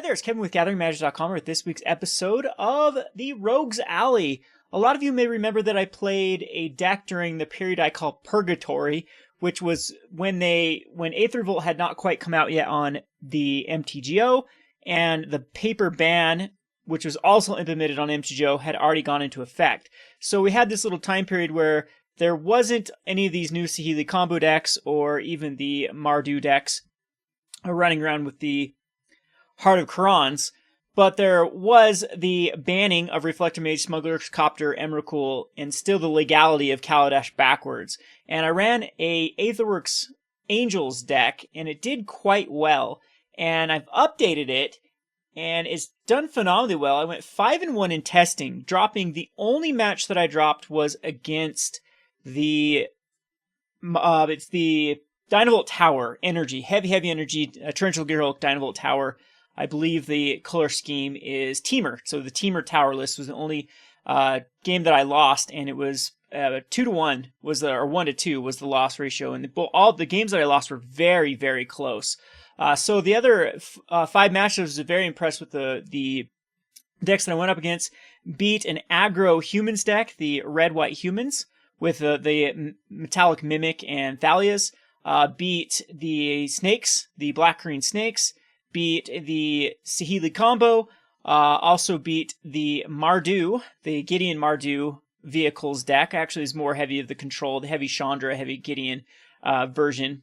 there, it's Kevin with GatheringMagic.com with this week's episode of the Rogues Alley. A lot of you may remember that I played a deck during the period I call Purgatory, which was when Aethervolt had not quite come out yet on the MTGO, and the paper ban, which was also implemented on MTGO, had already gone into effect. So we had this little time period where there wasn't any of these new Saheeli combo decks, or even the Mardu decks, running around with the Heart of Khorans, but there was the banning of Reflector Mage, Smuggler's Copter, Emrakul, and still the legality of Kaladesh backwards. And I ran a Aetherworks Angels deck, and it did quite well. And I've updated it, and it's done phenomenally well. I went 5-1 in testing, dropping the only match that I dropped was against the it's the Dynavolt Tower Energy, heavy energy, Torrential Gearhulk Dynavolt Tower. I believe the color scheme is Teamer. So the Teamer Tower list was the only game that I lost, and it was 2-1 was or 1-2 was the loss ratio, and all the games that I lost were very, very close. So the other 5 matches, I was very impressed with the decks that I went up against. Beat an aggro humans deck, the red-white humans, with the Metallic Mimic and Thalias. Beat the snakes, the black-green snakes. Beat the Saheeli combo, also beat the Mardu, the Gideon Mardu vehicles deck. Actually, is more heavy of the control, the heavy Chandra, heavy Gideon version.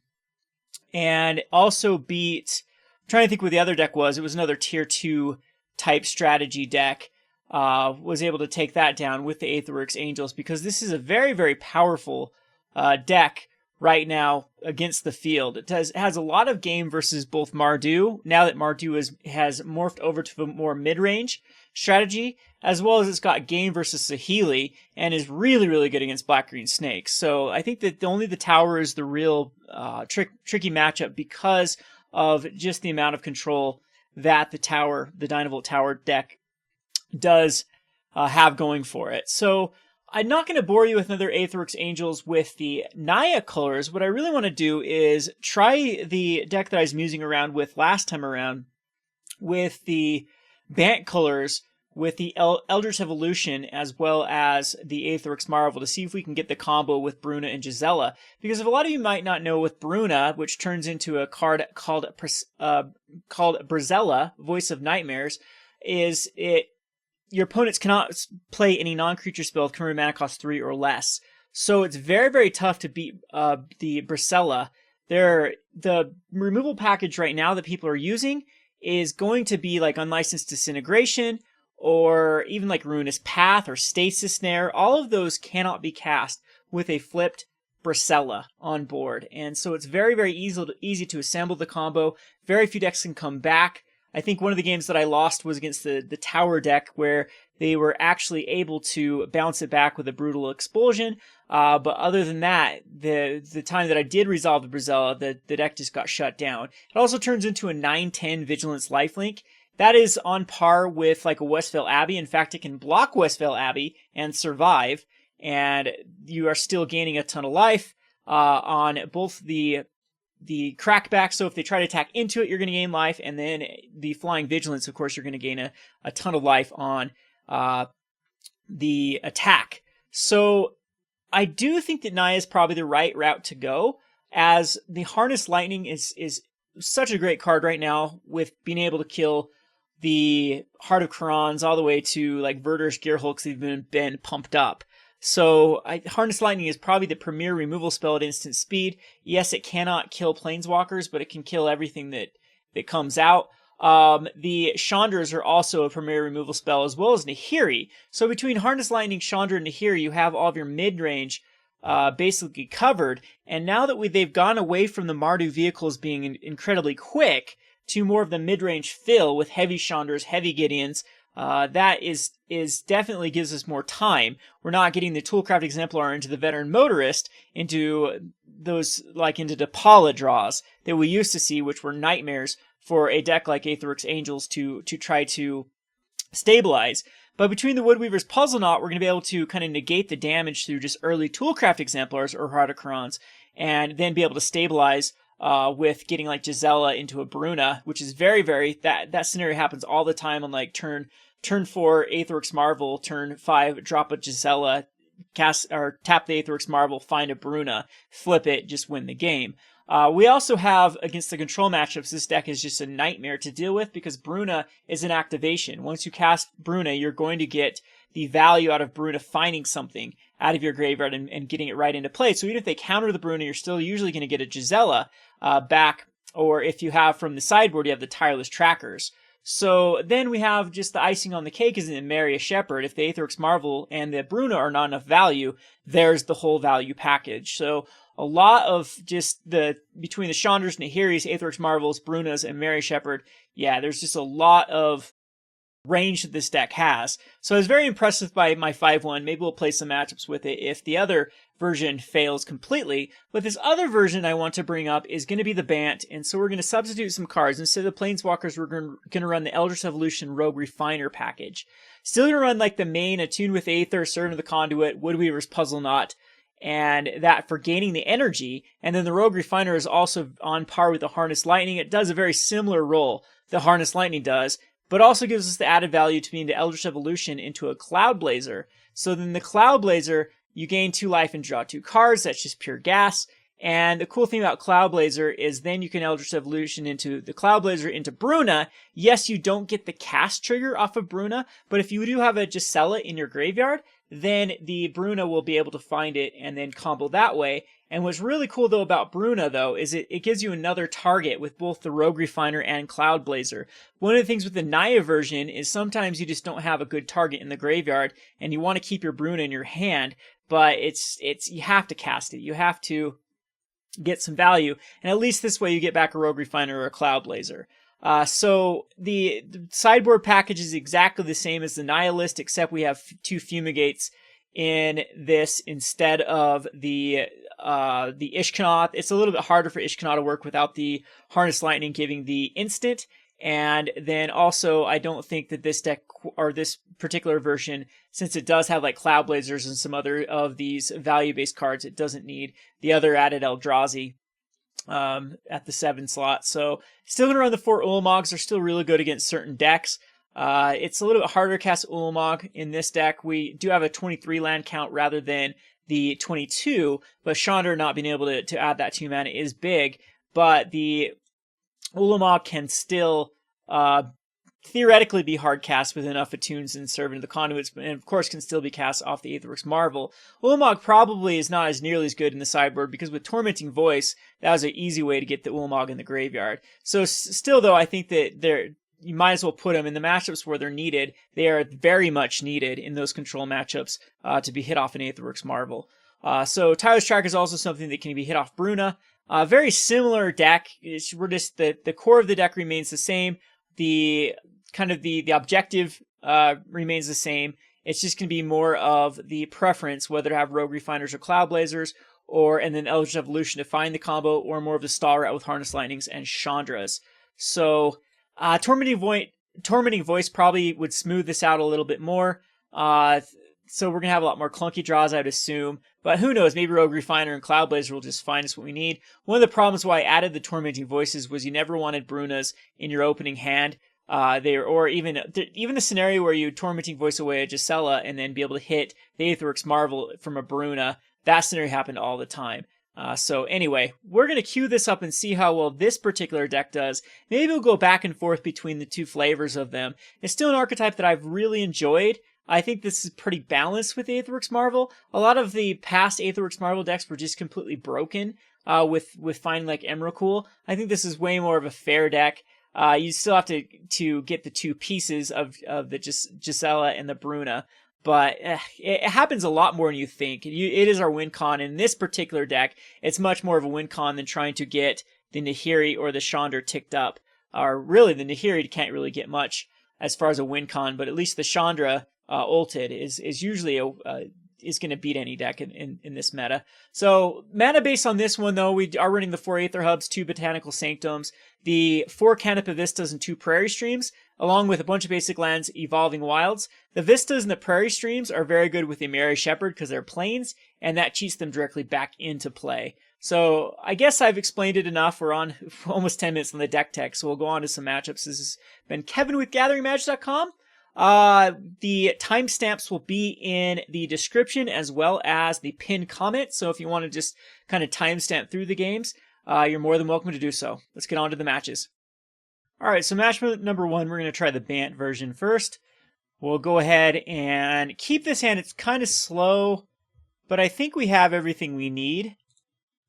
And also beat, I'm trying to think what the other deck was. It was another tier 2 type strategy deck. Was able to take that down with the Aetherworks Angels, because this is a very, very powerful deck right now against the field. It has a lot of game versus both Mardu, now that Mardu has morphed over to a more mid-range strategy, as well as it's got game versus Saheeli, and is really, really good against black-green snakes. So I think that only the tower is the real tricky matchup, because of just the amount of control that the Dynavolt Tower deck does have going for it. So I'm not going to bore you with another Aetherworks Angels with the Naya colors. What I really want to do is try the deck that I was musing around with last time around with the Bant colors, with the Eldritch Evolution, as well as the Aetherworks Marvel, to see if we can get the combo with Bruna and Gisela. Because if a lot of you might not know, with Bruna, which turns into a card called Brizella, Voice of Nightmares, your opponents cannot play any non-creature spell with current mana cost 3 or less. So it's very, very tough to beat the Brizella. The removal package right now that people are using is going to be like Unlicensed Disintegration, or even like Ruinous Path or Stasis Snare. All of those cannot be cast with a flipped Brizella on board. And so it's very, very easy to assemble the combo. Very few decks can come back. I think one of the games that I lost was against the Tower deck, where they were actually able to bounce it back with a Brutal Expulsion. But other than that, the time that I did resolve the Brizella, the deck just got shut down. It also turns into a 9/10 Vigilance Lifelink. That is on par with like a Westvale Abbey. In fact, it can block Westvale Abbey and survive, and you are still gaining a ton of life on both the crackback. So if they try to attack into it, you're going to gain life, and then the Flying Vigilance, of course, you're going to gain a ton of life on the attack. So I do think that Naya is probably the right route to go, as the Harness Lightning is such a great card right now, with being able to kill the Heart of Khorans all the way to like Verdur's Gearhulks that have been pumped up. So Harness Lightning is probably the premier removal spell at instant speed. Yes, it cannot kill Planeswalkers, but it can kill everything that comes out. The Chandras are also a premier removal spell, as well as Nahiri. So between Harness Lightning, Chandra, and Nahiri, you have all of your mid-range basically covered. And now that they've gone away from the Mardu vehicles being incredibly quick to more of the mid-range fill with heavy Chandras, heavy Gideons, that is definitely gives us more time. We're not getting the Toolcraft Exemplar into the Veteran Motorist, into those into Depala draws that we used to see, which were nightmares for a deck like Aetherworks Angels to try to stabilize. But between the Woodweaver's Puzzleknot, we're going to be able to kind of negate the damage through just early Toolcraft Exemplars or Heart of Khorans, and then be able to stabilize with getting like Gisela into a Bruna, which is very, that scenario happens all the time on like turn 4, Aetherworks Marvel, turn 5, drop a Gisela, cast or tap the Aetherworks Marvel, find a Bruna, flip it, just win the game. We also have, against the control matchups, this deck is just a nightmare to deal with because Bruna is an activation. Once you cast Bruna, you're going to get the value out of Bruna finding something out of your graveyard and getting it right into play. So even if they counter the Bruna, you're still usually going to get a Gisela back, or if you have from the sideboard, you have the Tireless Trackers. So then we have just the icing on the cake is an Emeria Shepherd. If the Aetherworks Marvel and the Bruna are not enough value, there's the whole value package. So a lot of just between the Chandras, Nahiris, Aetherworks Marvels, Brunas, and Emeria Shepherd, yeah, there's just a lot of range that this deck has. So I was very impressed with my 5-1. Maybe we'll play some matchups with it if the other version fails completely. But this other version I want to bring up is going to be the Bant, and so we're going to substitute some cards. Instead of the Planeswalkers, we're going to run the Eldritch Evolution Rogue Refiner package. Still going to run like the main Attune with Aether, Servant of the Conduit, Woodweaver's Puzzleknot, and that for gaining the energy. And then the Rogue Refiner is also on par with the Harness Lightning. It does a very similar role the Harness Lightning does, but also gives us the added value to being the Eldritch Evolution into a Cloudblazer. So then the Cloudblazer, you gain 2 life and draw 2 cards. That's just pure gas. And the cool thing about Cloudblazer is then you can Eldritch Evolution into the Cloudblazer into Bruna. Yes, you don't get the cast trigger off of Bruna, but if you do have a Gisela in your graveyard, then the Bruna will be able to find it and then combo that way. And what's really cool though about Bruna though is it gives you another target with both the Rogue Refiner and Cloudblazer. One of the things with the Naya version is sometimes you just don't have a good target in the graveyard and you want to keep your Bruna in your hand, but you have to cast it. You have to get some value, and at least this way you get back a Rogue Refiner or a Cloudblazer. So the sideboard package is exactly the same as the Nihilist, except we have 2 Fumigates in this instead of the Ishkanah. It's a little bit harder for Ishkanah to work without the Harness Lightning giving the instant. And then also, I don't think that this deck, or this particular version, since it does have like Cloudblazers and some other of these value-based cards, it doesn't need the other added Eldrazi at the 7 slot. So still going to run the 4 Ulamogs. They're still really good against certain decks. It's a little bit harder to cast Ulamog in this deck. We do have a 23 land count rather than the 22, but Chandra not being able to add that 2 mana is big. But the Ulamog can still theoretically be hard cast with enough Attunes and Servant of the Conduits, and of course can still be cast off the Aetherworks Marvel. Ulamog probably is not as nearly as good in the sideboard because with Tormenting Voice, that was an easy way to get the Ulamog in the graveyard. So still though, I think that you might as well put them in the matchups where they're needed. They are very much needed in those control matchups to be hit off an Aetherworks Marvel. So Tireless Tracker is also something that can be hit off Bruna. Very similar deck. We're just the core of the deck remains the same. The objective remains the same. It's just going to be more of the preference whether to have Rogue Refiners or Cloudblazers, and then Eldritch Evolution to find the combo, or more of the stall route with Harness Lightnings and Chandras. So Tormenting Voice probably would smooth this out a little bit more. So we're going to have a lot more clunky draws, I'd assume. But who knows, maybe Rogue Refiner and Cloudblazer will just find us what we need. One of the problems why I added the Tormenting Voices was you never wanted Brunas in your opening hand. Even the scenario where you Tormenting Voice away a Gisela and then be able to hit the Aetherworks Marvel from a Bruna, that scenario happened all the time. So anyway, we're going to queue this up and see how well this particular deck does. Maybe we'll go back and forth between the 2 flavors of them. It's still an archetype that I've really enjoyed. I think this is pretty balanced with Aetherworks Marvel. A lot of the past Aetherworks Marvel decks were just completely broken with finding like Emrakul. I think this is way more of a fair deck. You still have to get the 2 pieces of the Gisela and the Bruna. But it happens a lot more than you think. It is our win con. In this particular deck, it's much more of a win con than trying to get the Nahiri or the Chandra ticked up. Or really, the Nahiri can't really get much as far as a win con, but at least the Chandra ulted is usually is going to beat any deck in this meta. So mana base on this one though, we are running the 4 Aether Hubs, 2 Botanical Sanctums, the 4 Canopy Vistas and 2 Prairie Streams, along with a bunch of basic lands, Evolving Wilds. The Vistas and the Prairie Streams are very good with the Emeria Shepherd because they're plains, and that cheats them directly back into play. So I guess I've explained it enough. We're on almost 10 minutes on the deck tech, so we'll go on to some matchups. This has been Kevin with GatheringMagic.com. The timestamps will be in the description as well as the pinned comment. So if you want to just kind of timestamp through the games, you're more than welcome to do so. Let's get on to the matches. All right, so match number 1, we're going to try the Bant version first. We'll go ahead and keep this hand. It's kind of slow, but I think we have everything we need.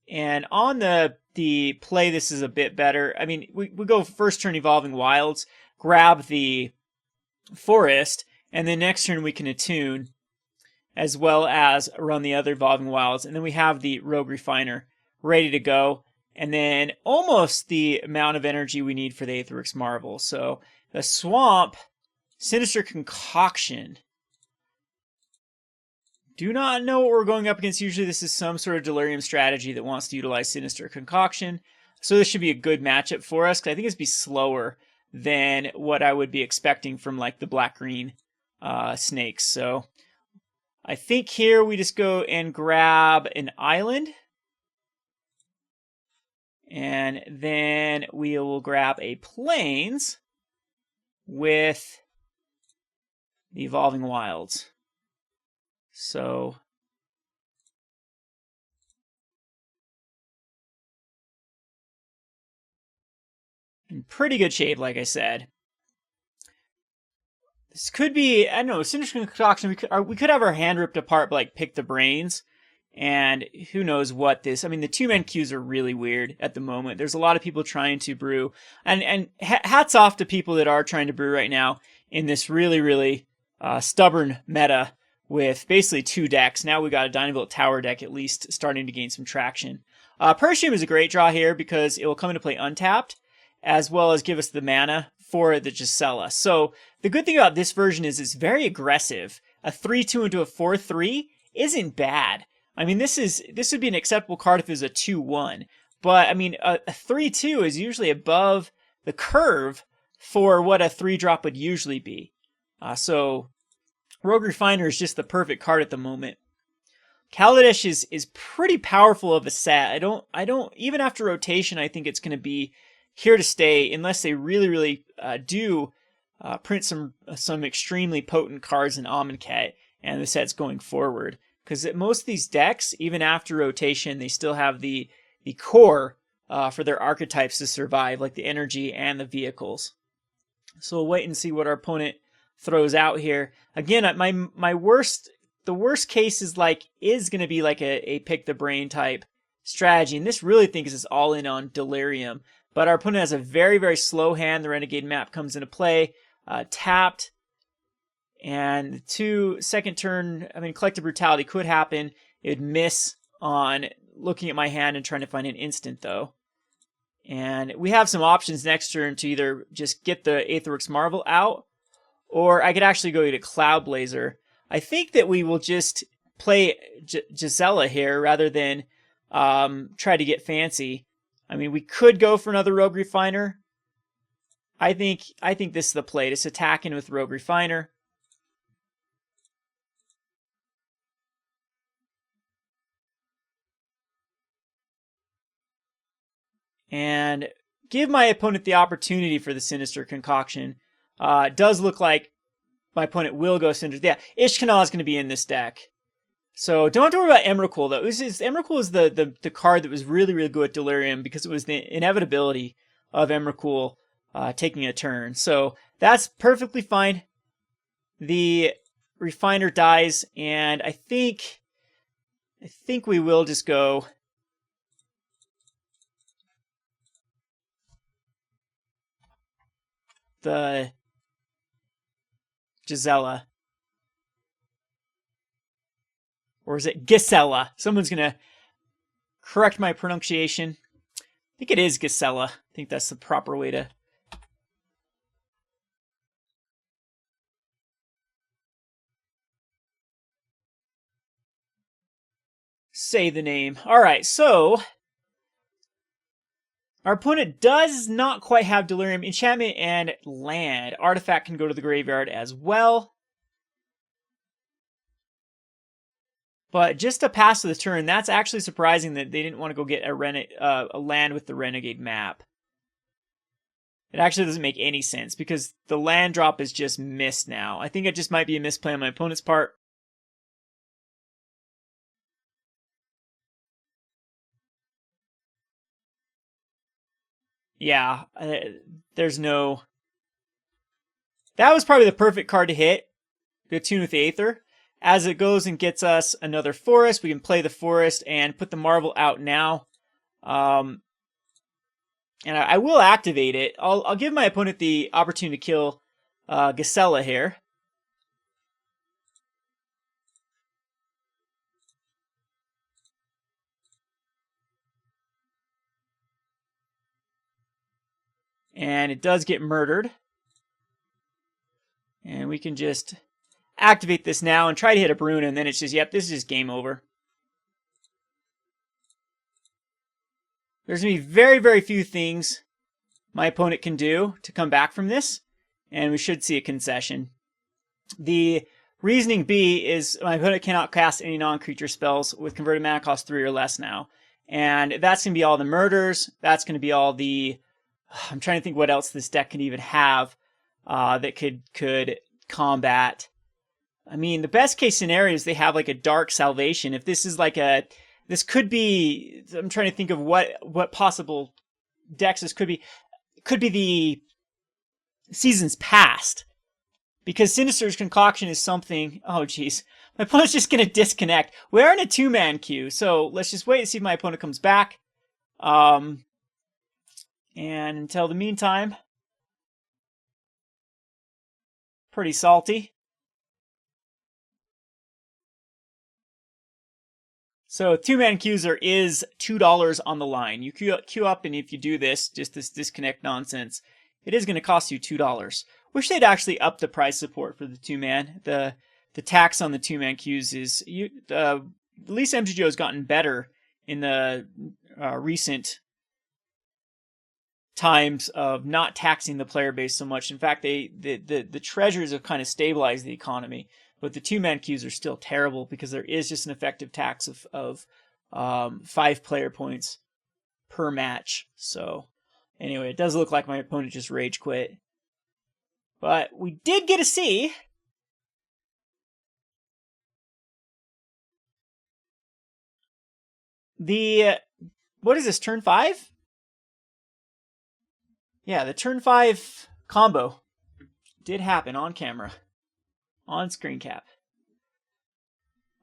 And on the play, this is a bit better. I mean, we go first turn Evolving Wilds, grab the Forest, and then next turn we can Attune, as well as run the other Evolving Wilds. And then we have the Rogue Refiner ready to go. And then almost the amount of energy we need for the Aetherworks Marvel. So the Swamp, Sinister Concoction. Do not know what we're going up against. Usually this is some sort of Delirium strategy that wants to utilize Sinister Concoction. So this should be a good matchup for us, because I think it's be slower than what I would be expecting from like the black-green snakes. So I think here we just go and grab an island. And then we will grab a Plains with the Evolving Wilds. So in pretty good shape, like I said. This could be, I don't know, Sinister Concoction. We could have our hand ripped apart, but like pick the brains. And who knows what this... I mean, the two-man queues are really weird at the moment. There's a lot of people trying to brew. And hats off to people that are trying to brew right now in this really, really stubborn meta with basically 2 decks. Now we got a Dynaville Tower deck at least starting to gain some traction. Perfume is a great draw here because it will come into play untapped, as well as give us the mana for the Gisela. So the good thing about this version is it's very aggressive. A 3-2 into a 4-3 isn't bad. I mean, this would be an acceptable card if it was a 2-1. But, I mean, a 3-2 is usually above the curve for what a 3-drop would usually be. So, Rogue Refiner is just the perfect card at the moment. Kaladesh is pretty powerful of a set. I don't, even after rotation, I think it's going to be here to stay unless they really, really do print some extremely potent cards in Amonkhet and the sets going forward. Because most of these decks, even after rotation, they still have the core for their archetypes to survive, like the energy and the vehicles. So we'll wait and see what our opponent throws out here. Again, the worst case is going to be like a pick the brain type strategy, and this really thinks is all in on Delirium. But our opponent has a very, very slow hand. The Renegade map comes into play, tapped. And second turn, I mean, Collective Brutality could happen. It would miss on looking at my hand and trying to find an instant, though. And we have some options next turn to either just get the Aetherworks Marvel out, or I could actually go to Cloudblazer. I think that we will just play Gisela here rather than try to get fancy. I mean, we could go for another Rogue Refiner. I think this is the play. Just attacking with Rogue Refiner. And give my opponent the opportunity for the Sinister Concoction. It does look like my opponent will go Sinister. Yeah, Ishkanah is going to be in this deck. So don't have to worry about Emrakul, though. Emrakul is the card that was really, really good at Delirium because it was the inevitability of Emrakul taking a turn. So that's perfectly fine. The Refiner dies, and I think we will just go... the Gisela. Or is it Gisela? Someone's going to correct my pronunciation. I think it is Gisela. I think that's the proper way to... say the name. All right, so... our opponent does not quite have Delirium. Enchantment and land. Artifact can go to the graveyard as well. But just to pass the turn, that's actually surprising that they didn't want to go get a land with the Renegade map. It actually doesn't make any sense because the land drop is just missed now. I think it just might be a misplay on my opponent's part. Yeah, there's no... That was probably the perfect card to hit, the Attune with the Aether. As it goes and gets us another forest, we can play the forest and put the Marvel out now. And I will activate it. I'll give my opponent the opportunity to kill Gisela here. And it does get murdered. And we can just activate this now and try to hit a Bruna, and then it's just, yep, this is just game over. There's going to be very, very few things my opponent can do to come back from this, and we should see a concession. The reasoning B is my opponent cannot cast any non-creature spells with converted mana cost 3 or less now. And that's going to be all the murders. That's going to be all the... I'm trying to think what else this deck can even have that could combat. I mean, the best case scenario is they have like a Dark Salvation. If this is like a... This could be... I'm trying to think of what possible decks this could be. It could be the Seasons Past. Because Sinister's Concoction is something... Oh, jeez. My opponent's just going to disconnect. We're in a 2-man queue, so let's just wait and see if my opponent comes back. And until the meantime... Pretty salty. So 2-man queues, there is $2 on the line. You queue up, and if you do this, just this disconnect nonsense, it is going to cost you $2. Wish they'd actually up the price support for the 2-man. The tax on the 2-man queues is... at least MTG has gotten better in the recent times of not taxing the player base so much. In fact, the treasures have kind of stabilized the economy. But the 2-man queues are still terrible because there is just an effective tax of 5 player points per match. So anyway, it does look like my opponent just rage quit. But we did get a C. What is this, turn 5? Yeah, the turn 5 combo did happen on camera. On screen cap.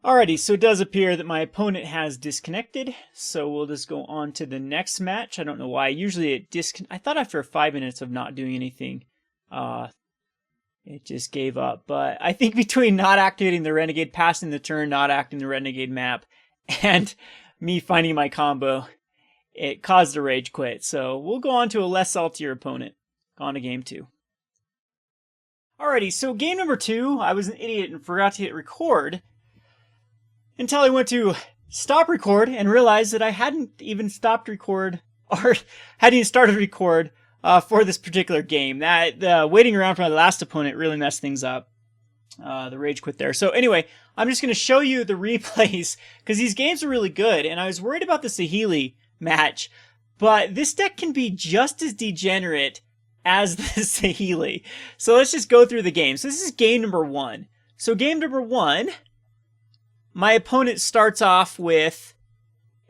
Alrighty, so it does appear that my opponent has disconnected, so we'll just go on to the next match. I don't know why. Usually it I thought after 5 minutes of not doing anything, it just gave up. But I think between not activating the Renegade, passing the turn, not acting the Renegade map, and me finding my combo, it caused a rage quit. So we'll go on to a less saltier opponent. On to game 2. Alrighty, so game number 2, I was an idiot and forgot to hit record until I went to stop record and realized that I hadn't even stopped record or hadn't even started record for this particular game. That waiting around for my last opponent really messed things up. The rage quit there. So anyway, I'm just going to show you the replays because these games are really good, and I was worried about the Saheeli match, but this deck can be just as degenerate as the Saheeli. So let's just go through the game. So this is game number 1. So game number 1, my opponent starts off with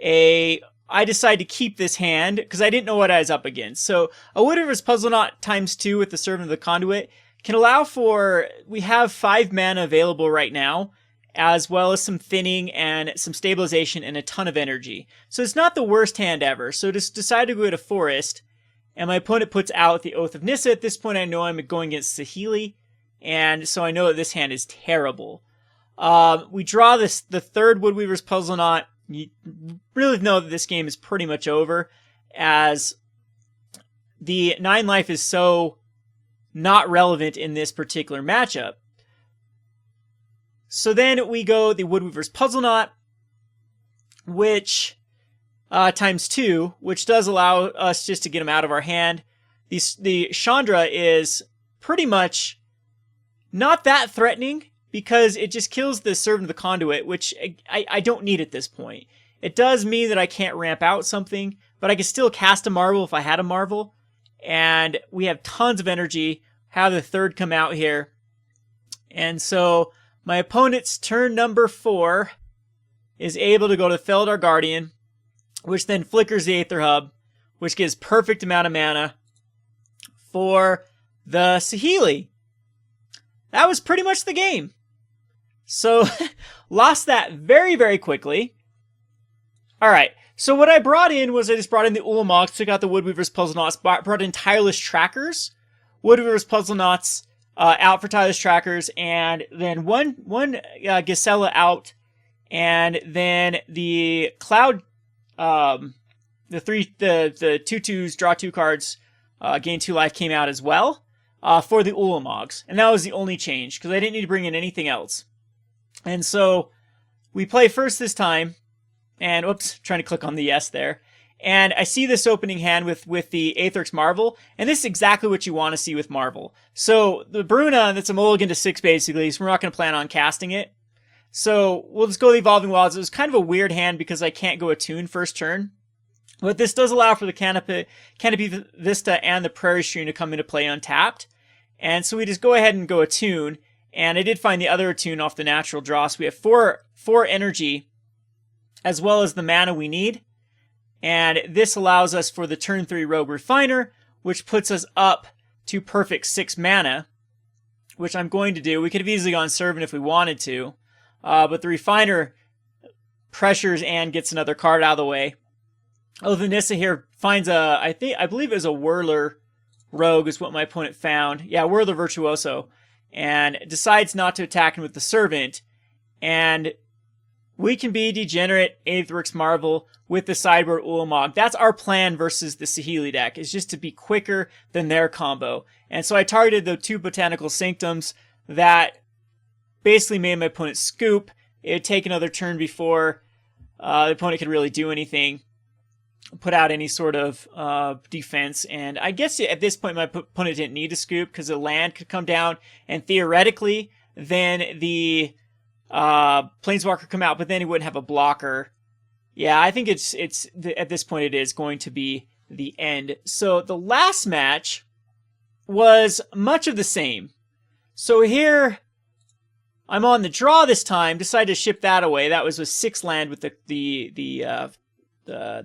I decide to keep this hand because I didn't know what I was up against. So a Woodweaver's Puzzleknot ×2 with the Servant of the Conduit can allow for... We have 5 mana available right now, as well as some thinning and some stabilization and a ton of energy. So it's not the worst hand ever. So just decide to go to Forest, and my opponent puts out the Oath of Nissa. At this point, I know I'm going against Saheeli, and so I know that this hand is terrible. We draw the third Woodweaver's Puzzleknot. You really know that this game is pretty much over, as the 9 life is so not relevant in this particular matchup. So then we go the Woodweaver's Puzzleknot, which... ×2, which does allow us just to get them out of our hand. The Chandra is pretty much not that threatening because it just kills the Servant of the Conduit, which I don't need at this point. It does mean that I can't ramp out something, but I can still cast a Marvel if I had a Marvel. And we have tons of energy. Have the third come out here. And so my opponent's turn number 4 is able to go to Felidar Guardian, which then flickers the Aether Hub, which gives perfect amount of mana for the Saheeli. That was pretty much the game. So, lost that very, very quickly. Alright, so what I brought in was I just brought in the Ulamogs, took out the Woodweaver's Puzzleknots, brought in Tireless Trackers, Woodweaver's Puzzleknots out for Tireless Trackers, and then one Gisela out, and then the Cloud, the 2/2s, draw 2 cards, gain 2 life came out as well. For the Ulamogs. And that was the only change, because I didn't need to bring in anything else. And so, we play first this time, and, oops, trying to click on the yes there. And I see this opening hand with the Aetherworks Marvel, and this is exactly what you want to see with Marvel. So, the Bruna, that's a mulligan to 6 basically, so we're not going to plan on casting it. So, we'll just go the Evolving Wilds. It was kind of a weird hand because I can't go Attune first turn. But this does allow for the Canopy Vista and the Prairie stream to come into play untapped. And so we just go ahead and go Attune. And I did find the other Attune off the natural draw. So we have four energy as well as the mana we need. And this allows us for the turn 3 Rogue Refiner, which puts us up to perfect 6 mana, which I'm going to do. We could have easily gone Servant if we wanted to. But the Refiner pressures and gets another card out of the way. Oh, Vanessa here finds I believe it was a Whirler Rogue is what my opponent found. Yeah, Whirler Virtuoso. And decides not to attack him with the Servant. And we can be degenerate Aetherworks Marvel with the Sideboard Ulamog. That's our plan versus the Saheeli deck, is just to be quicker than their combo. And so I targeted the 2 Botanical Sanctums that basically made my opponent scoop. It would take another turn before the opponent could really do anything, put out any sort of defense. And I guess at this point my opponent didn't need to scoop because the land could come down and theoretically then the Planeswalker come out, but then he wouldn't have a blocker. Yeah, I think it's at this point it is going to be the end. So the last match was much of the same. So here I'm on the draw this time, decided to ship that away. That was a 6 land with the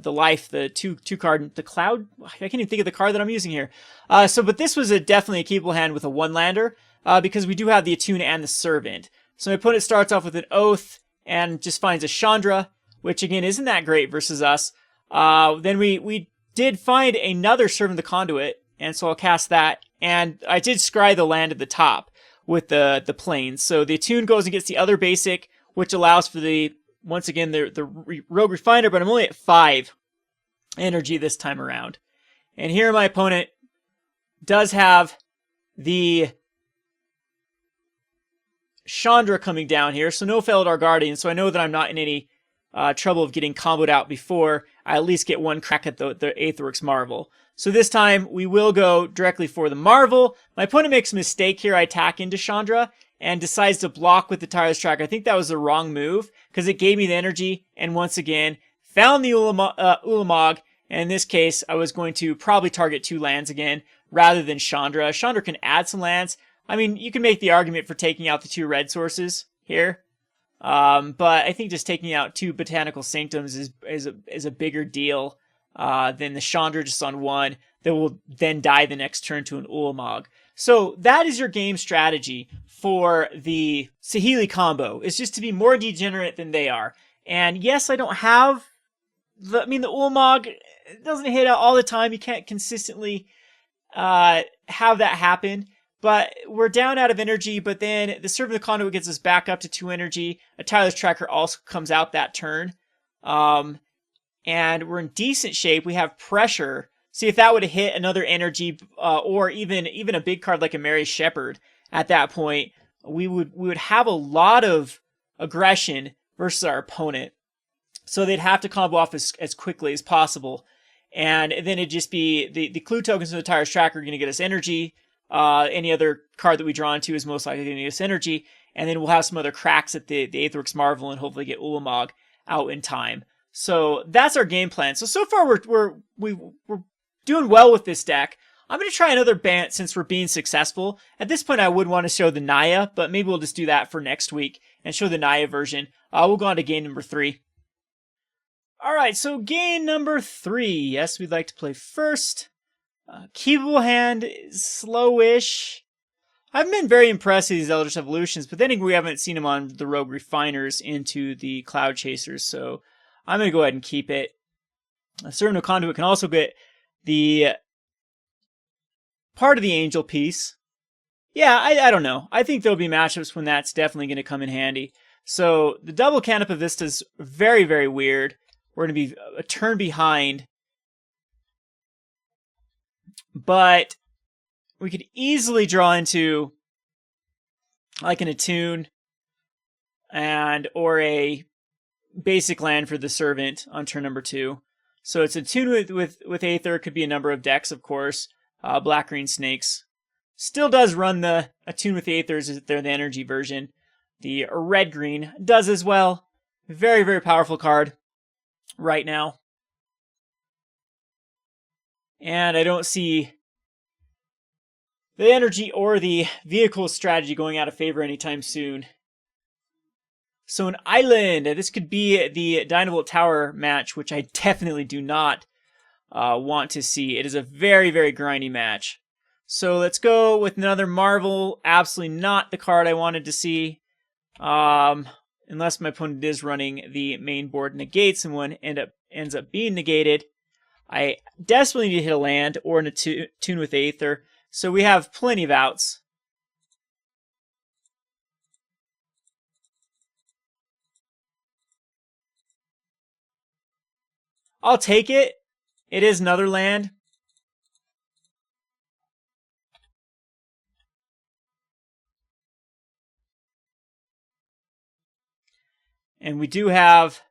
life, the two card, the Cloud. I can't even think of the card that I'm using here. But this was definitely a keepable hand with a 1-lander, because we do have the Attune and the Servant. So my opponent starts off with an Oath and just finds a Chandra, which again isn't that great versus us. Then we did find another Servant of the Conduit, and so I'll cast that. And I did scry the land at the top with the plains. So the Attune goes and gets the other basic, which allows for once again the Rogue Refiner, but I'm only at 5 energy this time around. And here my opponent does have the Chandra coming down here, so no Felidar Guardian, so I know that I'm not in any trouble of getting comboed out before I at least get one crack at the Aetherworks Marvel. So this time we will go directly for the Marvel. My opponent makes a mistake here. I attack into Chandra and decides to block with the Tireless Tracker. I think that was the wrong move because it gave me the energy and once again found the Ulamog. And in this case, I was going to probably target 2 lands again rather than Chandra. Chandra can add some lands. I mean, you can make the argument for taking out the 2 red sources here. But I think just taking out 2 Botanical Sanctums is a bigger deal than the Chandra just on 1 that will then die the next turn to an Ulamog. So that is your game strategy for the Saheeli combo, is just to be more degenerate than they are. And yes, I don't have the Ulamog doesn't hit out all the time. You can't consistently have that happen. But we're down out of energy, but then the Servant of the Conduit gets us back up to 2 energy. A Tireless Tracker also comes out that turn. And we're in decent shape. We have pressure. See, if that would have hit another energy, or even a big card like Emeria Shepherd at that point, we would have a lot of aggression versus our opponent. So they'd have to combo off as quickly as possible. And then it'd just be the clue tokens of the Tireless Tracker are going to get us energy. Any other card that we draw into is most likely going to give us energy. and then we'll have some other cracks at the Aetherworks Marvel and hopefully get Ulamog out in time. So that's our game plan. So far we're doing well with this deck. I'm going to try another Bant since we're being successful. At this point, I would want to show the Naya, but maybe we'll just do that for next week and show the Naya version. We'll go on to game number 3. All right, so game number 3. Yes, we'd like to play first. Keepable hand is slowish. I've been very impressed with these Eldritch Evolutions, but then we haven't seen them on the Rogue Refiners into the Cloud Chasers, so I'm going to go ahead and keep it. A Servant of Conduit can also get the part of the Angel piece. Yeah, I don't know. I think there'll be matchups when that's definitely going to come in handy. So the double Canopy Vista is very, very weird. We're going to be a turn behind. But we could easily draw into like an Attune or a basic land for the Servant on turn number 2. So it's Attune with Aether. Could be a number of decks, of course. Black-green snakes. Still does run the Attune with Aethers. They're the energy version. The red-green does as well. Very, very powerful card right now. And I don't see the energy or the vehicle strategy going out of favor anytime soon. So an island. This could be the Dynavolt Tower match, which I definitely do not want to see. It is a very, very grindy match. So let's go with another Marvel. Absolutely not the card I wanted to see. Unless my opponent is running the main board negates and one ends up being negated. I desperately need to hit a land or an Attune with Aether. So we have plenty of outs. I'll take it. It is another land. And we do have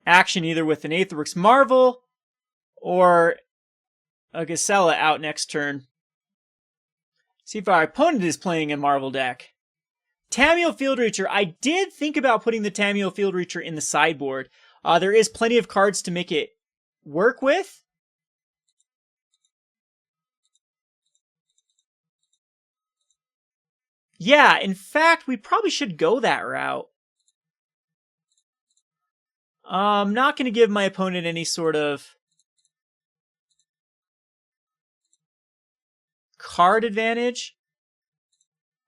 action either with an Aetherworks Marvel or a Gisela out next turn. See if our opponent is playing a Marvel deck. Tamiyo Field Reacher. I did think about putting the Tamiyo Field Reacher in the sideboard. There is plenty of cards to make it work with. Yeah, in fact, we probably should go that route. I'm not going to give my opponent any sort of card advantage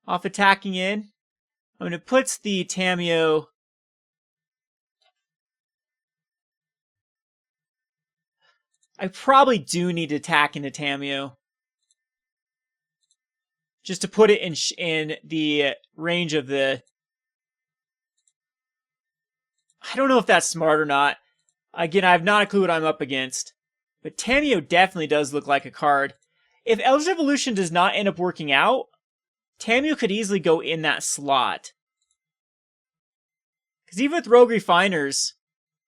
off attacking in. I mean, it puts the Tamiyo. I probably do need to attack into Tamiyo. Just to put it in the range of the... I don't know if that's smart or not. Again, I have not a clue what I'm up against. But Tamiyo definitely does look like a card. If Eldritch Evolution does not end up working out, Tamiyo could easily go in that slot. Because even with Rogue Refiners,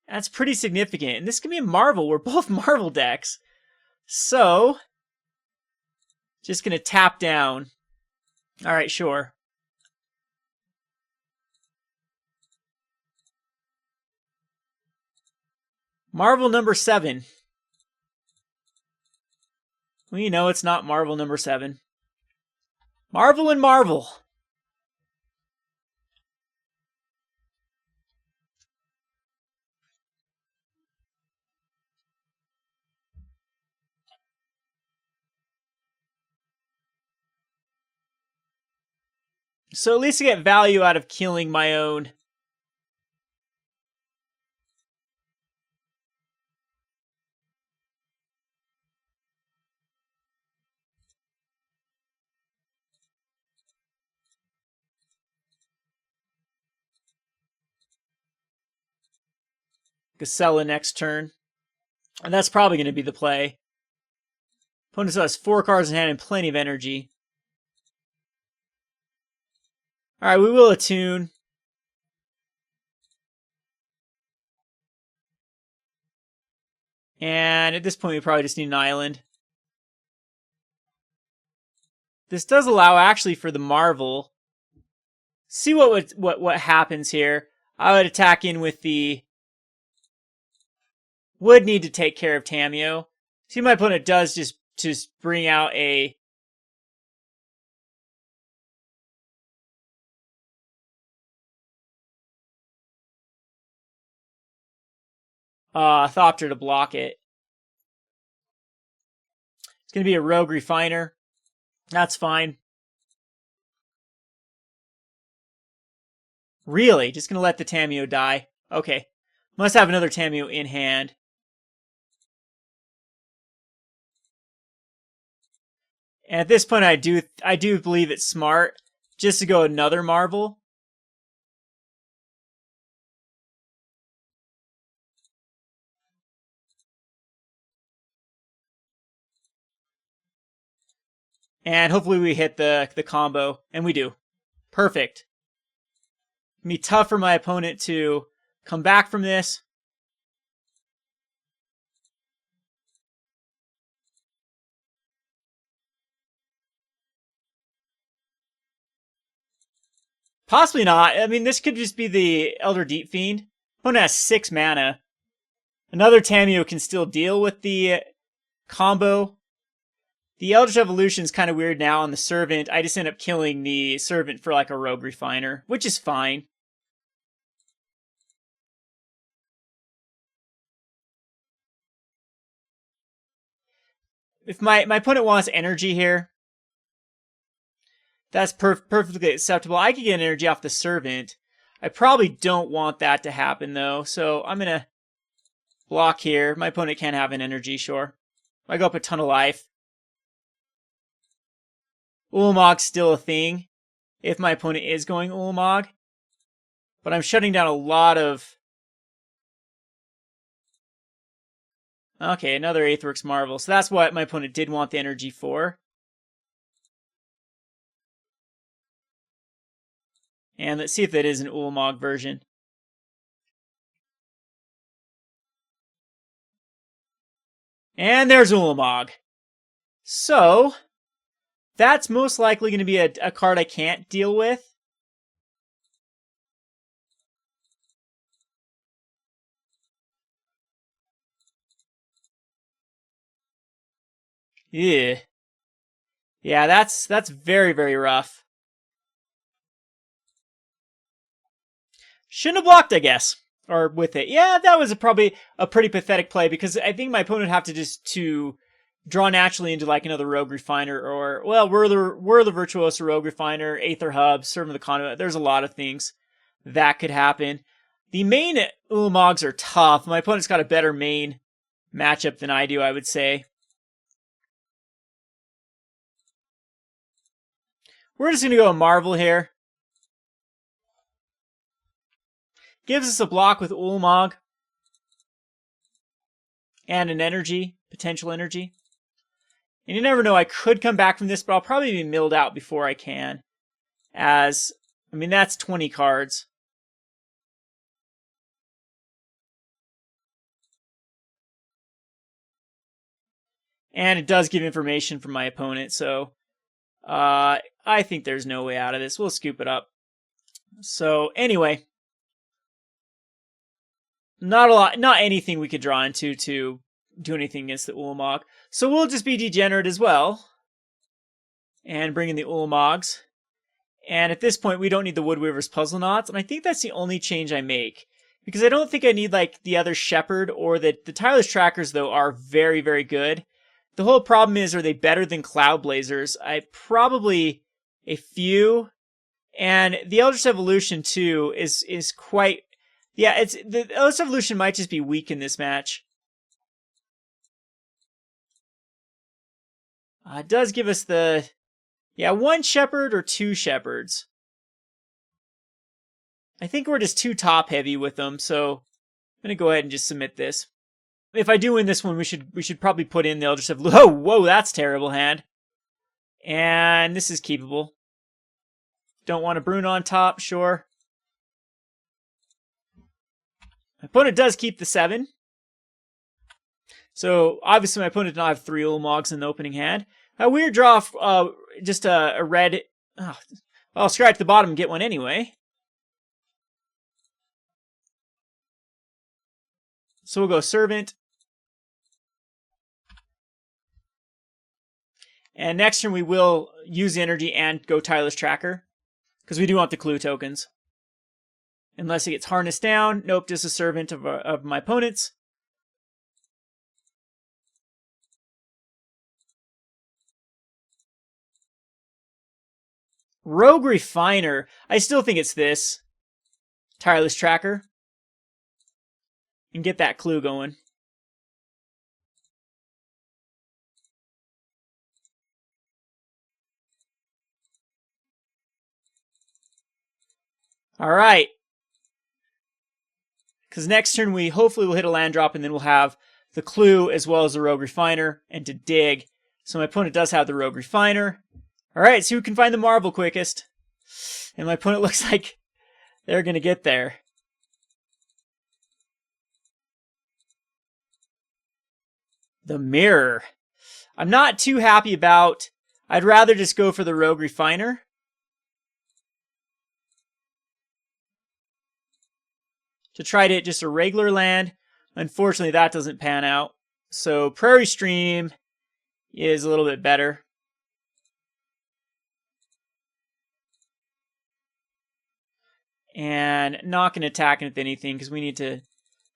that's pretty significant. And this can be a Marvel. We're both Marvel decks. So, just going to tap down. All right, sure. Marvel number 7. We know it's not Marvel number 7. Marvel and Marvel. So at least I get value out of killing my own. Gisela next turn. And that's probably going to be the play. Opponent still has 4 cards in hand and plenty of energy. Alright, we will Attune. And at this point, we probably just need an island. This does allow actually for the Marvel. See what happens here. I would attack in with the... Would need to take care of Tamiyo. See, my opponent does just bring out a... Thopter to block it. It's going to be a Rogue Refiner. That's fine. Really? Just going to let the Tamiyo die? Okay. Must have another Tamiyo in hand. And at this point, I do believe it's smart just to go another Marvel. And hopefully we hit the combo, and we do. Perfect. It'll be tough for my opponent to come back from this. Possibly not. I mean, this could just be the Elder Deep Fiend. Opponent has 6 mana. Another Tamiyo can still deal with the combo. The Eldritch Evolution is kind of weird now on the Servant. I just end up killing the Servant for like a Rogue Refiner, which is fine. If my opponent wants energy here, that's perfectly acceptable. I could get energy off the Servant. I probably don't want that to happen, though. So I'm going to block here. My opponent can't have an energy, sure. I go up a ton of life. Ulamog's still a thing if my opponent is going Ulamog. But I'm shutting down a lot of... Okay, another Aetherworks Marvel. So that's what my opponent did want the energy for. And let's see if that is an Ulamog version. And there's Ulamog. So, that's most likely going to be a card I can't deal with. Yeah. Yeah, that's very, very rough. Shouldn't have blocked, I guess. Or with it. Yeah, that was probably a pretty pathetic play because I think my opponent would have to just draw naturally into like another Rogue Refiner or, well, we're the Virtuoso Rogue Refiner, Aether Hub, Servant of the Conduit. There's a lot of things that could happen. The main Ulamogs are tough. My opponent's got a better main matchup than I do, I would say. We're just going to go a Marvel here. Gives us a block with Ulamog. And an energy, potential energy. And you never know, I could come back from this, but I'll probably be milled out before I can. As, I mean, that's 20 cards. And it does give information from my opponent, so I think there's no way out of this. We'll scoop it up. So, anyway. Not anything we could draw into to do anything against the Ulamog. So we'll just be degenerate as well. And bring in the Ulamogs. And at this point, we don't need the Woodweaver's Puzzleknots. And I think that's the only change I make. Because I don't think I need like the other Shepherd or the Tireless Trackers, though, are very, very good. The whole problem is, are they better than Cloudblazers? Probably a few. And the Eldritch Evolution, too, is quite... Yeah, the Eldritch Evolution might just be weak in this match. It does give us the... Yeah, 1 Shepherd or 2 Shepherds. I think we're just too top-heavy with them, so I'm going to go ahead and just submit this. If I do win this one, we should probably put in the Eldritch Evolution. Oh, whoa, that's terrible hand. And this is keepable. Don't want a Bruna on top, sure. My opponent does keep the 7. So, obviously my opponent did not have 3 Ulamogs in the opening hand. A weird draw just a red... Oh, I'll scratch the bottom and get one anyway. So we'll go Servant. And next turn we will use energy and go Tireless Tracker, because we do want the clue tokens. Unless it gets harnessed down. Nope, just a Servant of my opponent's. Rogue Refiner. I still think it's this. Tireless Tracker. And get that clue going. Alright. Because next turn we hopefully will hit a land drop and then we'll have the clue as well as the Rogue Refiner and to dig. So my opponent does have the Rogue Refiner. Alright, see who can find the Marvel quickest. And my opponent looks like they're going to get there. The Mirror. I'm not too happy about... I'd rather just go for the Rogue Refiner. To try to hit just a regular land. Unfortunately, that doesn't pan out. So Prairie Stream is a little bit better. And not going to attack with anything because we need to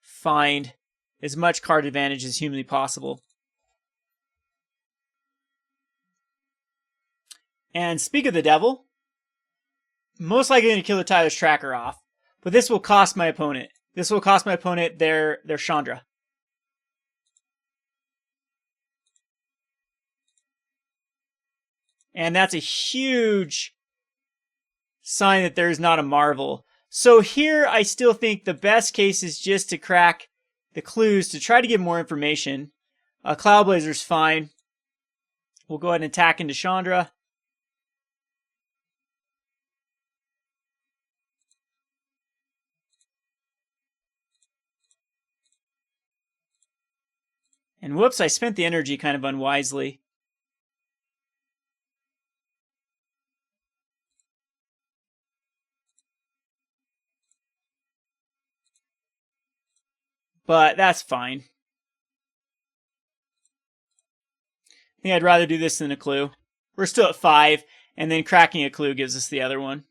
find as much card advantage as humanly possible. And speak of the devil, most likely going to kill the Tireless Tracker off. But this will cost my opponent. This will cost my opponent their Chandra. And that's a huge sign that there's not a Marvel. So here I still think the best case is just to crack the clues to try to get more information. Cloudblazer's fine. We'll go ahead and attack into Chandra. And whoops, I spent the energy kind of unwisely. But that's fine. I think I'd rather do this than a clue. We're still at 5, and then cracking a clue gives us the other one.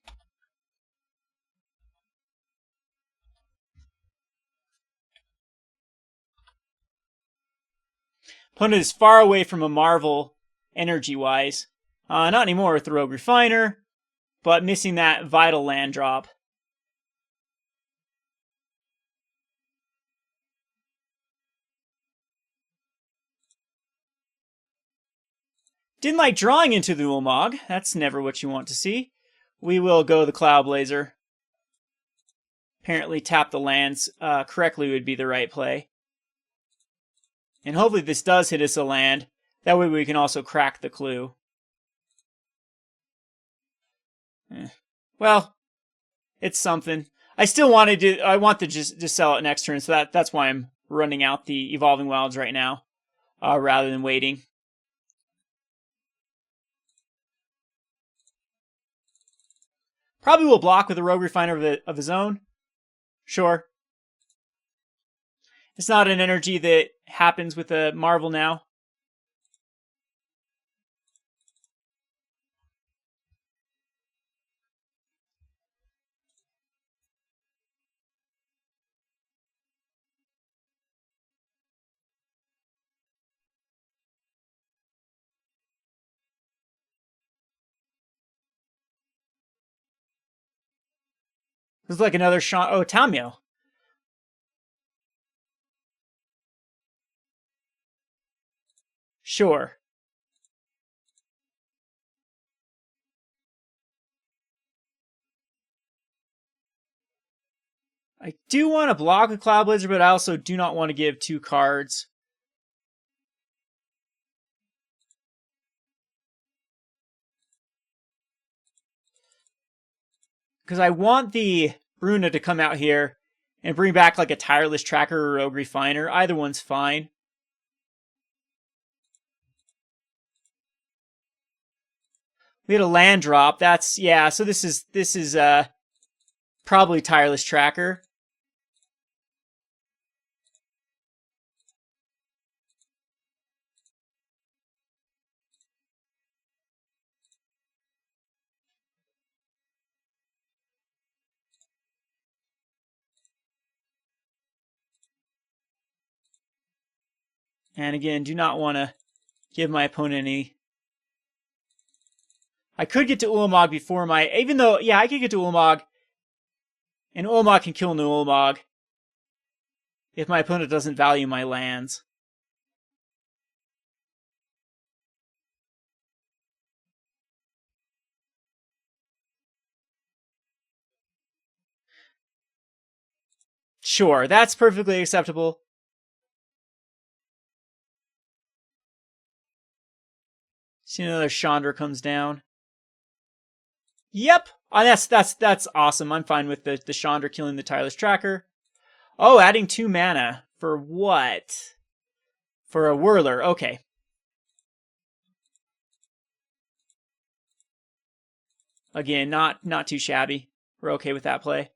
Opponent is far away from a Marvel energy-wise. Not anymore with the Rogue Refiner, but missing that vital land drop. Didn't like drawing into the Ulamog. That's never what you want to see. We will go the Cloudblazer. Apparently tap the lands correctly would be the right play. And hopefully this does hit us a land. That way we can also crack the clue. Well, it's something. I still wanted to. I want to just sell it next turn, so that's why I'm running out the Evolving Wilds right now, rather than waiting. Probably will block with a Rogue Refiner of his own. Sure. It's not an energy that happens with a Marvel now. It's like another shot. Oh, Tamio. Sure. I do want to block a Cloudblazer, but I also do not want to give 2 cards. Because I want the Bruna to come out here and bring back like a Tireless Tracker or Rogue Refiner. Either one's fine. We had a land drop. That's, yeah, so this is probably Tireless Tracker. And again, do not want to give my opponent any... I could get to Ulamog before my... Even though, yeah, I could get to Ulamog. And Ulamog can kill an Ulamog. If my opponent doesn't value my lands. Sure, that's perfectly acceptable. See, another Chandra comes down. Yep. Oh, that's awesome. I'm fine with the Chandra killing the Tireless Tracker. Oh, adding 2 mana. For what? For a Whirler. Okay. Again, not too shabby. We're okay with that play.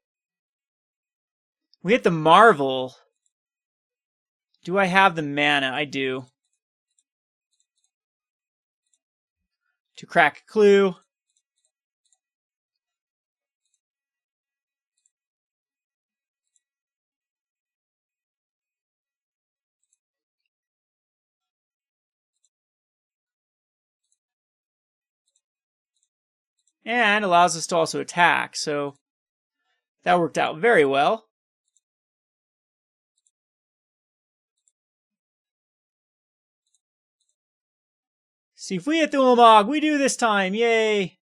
We hit the Marvel. Do I have the mana? I do. To crack a clue. And allows us to also attack, so that worked out very well. See if we hit the Ulamog. We do this time. Yay!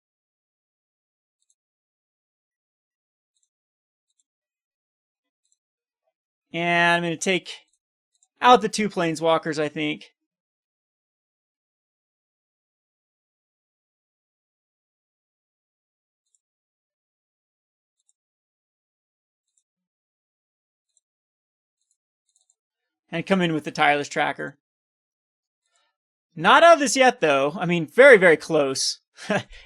And I'm going to take out the 2 Planeswalkers, I think. And come in with the Tireless Tracker. Not out of this yet, though. I mean, very, very close.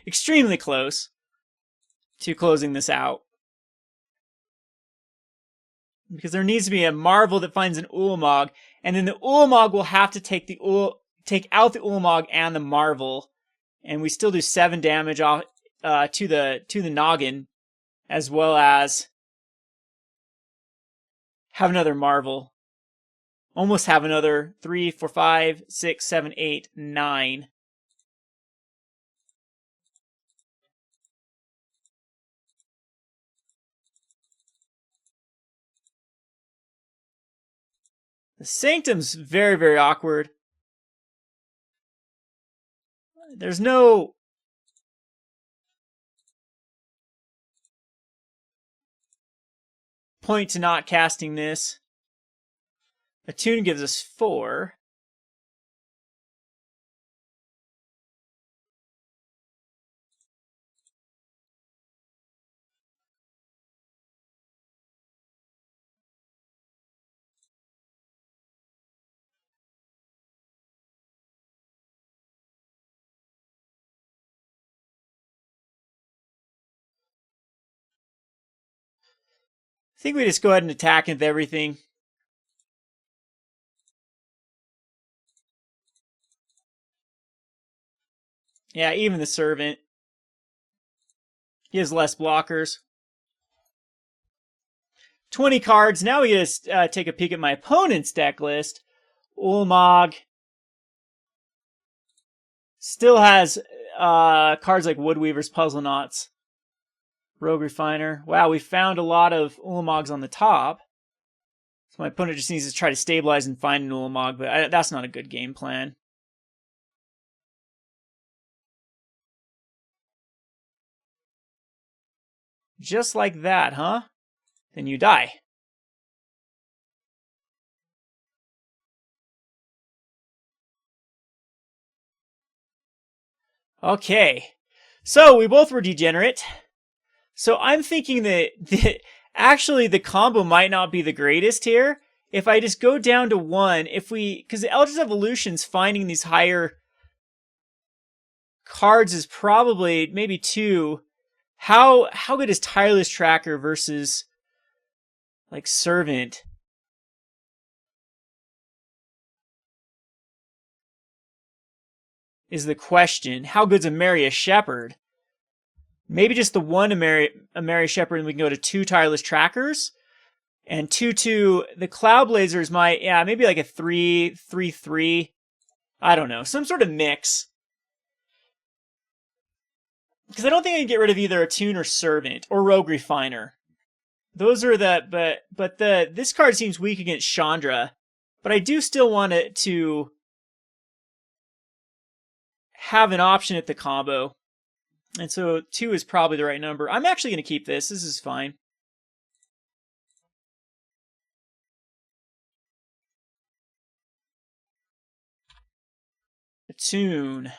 Extremely close to closing this out. Because there needs to be a Marvel that finds an Ulamog, and then the Ulamog will have to take out the Ulamog and the Marvel, and we still do 7 damage off to the noggin, as well as have another Marvel. Almost have another 3, 4, 5, 6, 7, 8, 9. The Sanctum's very, very awkward. There's no... point to not casting this. Attune gives us 4. I think we just go ahead and attack with everything. Yeah, even the Servant. He has less blockers. 20 cards. Now we just take a peek at my opponent's deck list. Ulamog still has cards like Woodweaver's Puzzleknots. Rogue Refiner. Wow, we found a lot of Ulamogs on the top. So my opponent just needs to try to stabilize and find an Ulamog, but that's not a good game plan. Just like that, huh? Then you die. Okay. So we both were degenerate. So I'm thinking that actually the combo might not be the greatest here. If I just go down to 1, because the Eldritch Evolution's finding these higher cards is probably maybe 2. How good is Tireless Tracker versus like Servant? Is the question. How good's Emeria Shepherd? Maybe just the one Emeria Shepherd and we can go to 2 Tireless Trackers. And 2/2, the Cloudblazer is my, maybe like a 3/3. I don't know. Some sort of mix. Because I don't think I can get rid of either Attune or Servant or Rogue Refiner. Those are the, but this card seems weak against Chandra. But I do still want it to have an option at the combo. And so 2 is probably the right number. I'm actually going to keep this. This is fine. Attune.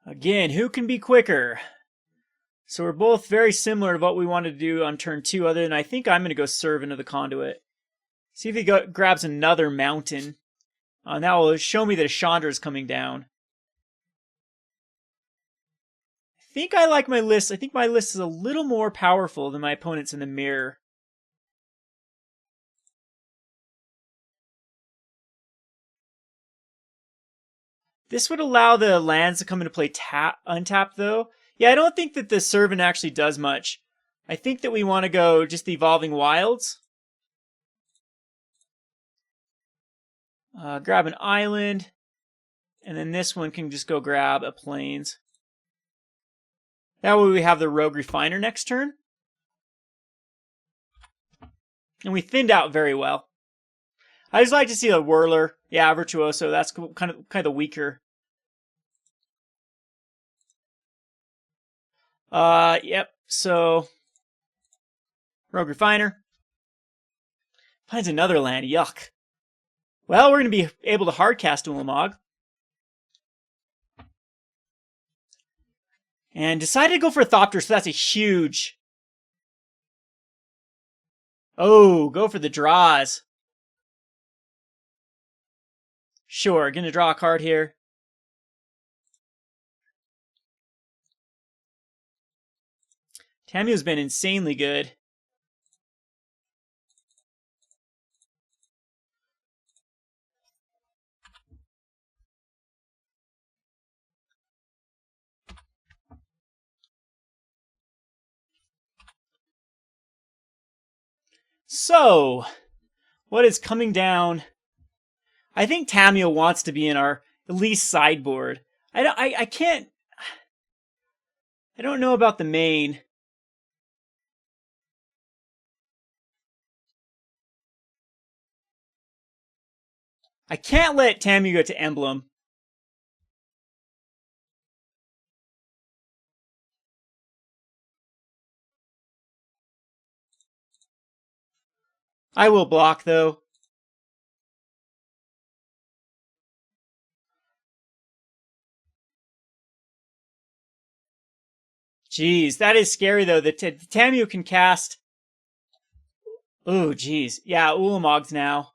Again, who can be quicker? So we're both very similar to what we wanted to do on turn 2, other than I think I'm going to go serve into the Conduit. See if he grabs another mountain. That will show me that a Chandra is coming down. I think I like my list. I think my list is a little more powerful than my opponent's in the mirror. This would allow the lands to come into play untapped, though. Yeah, I don't think that the Servant actually does much. I think that we want to go just the Evolving Wilds. Grab an island. And then this one can just go grab a Plains. That way we have the Rogue Refiner next turn. And we thinned out very well. I just like to see a Whirler. Yeah, Virtuoso. That's kind of weaker. Yep. So Rogue Refiner finds another land. Yuck. Well, we're going to be able to hardcast Ulamog. And decided to go for a Thopter, so that's a huge... Oh, go for the draws. Sure, gonna draw a card here. Tamiyo's been insanely good. So, what is coming down? I think Tamiyo wants to be in our at least sideboard. I can't. I don't know about the main. I can't let Tamiyo go to Emblem. I will block, though. Jeez, that is scary, though. The Tamiyo can cast... Oh, jeez. Yeah, Ulamog's now.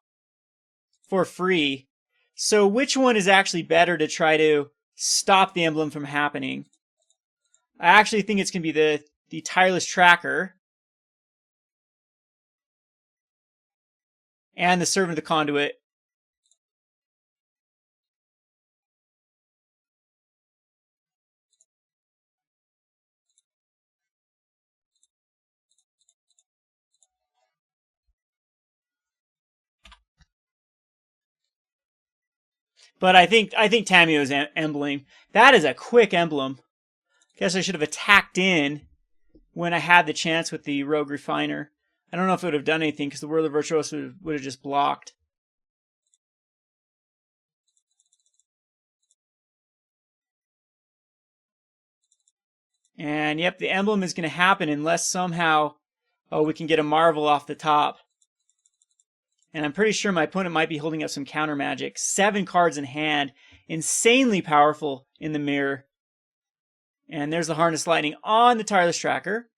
For free. So which one is actually better to try to stop the emblem from happening? I actually think it's going to be the Tireless Tracker. And the Servant of the Conduit. But I think Tamiyo's emblem. That is a quick emblem. Guess I should have attacked in when I had the chance with the Rogue Refiner. I don't know if it would have done anything because the Whirler Virtuoso would have just blocked. And yep, the emblem is going to happen unless somehow, we can get a Marvel off the top. And I'm pretty sure my opponent might be holding up some counter magic. 7 cards in hand. Insanely powerful in the mirror. And there's the Harness Lightning on the Tireless Tracker.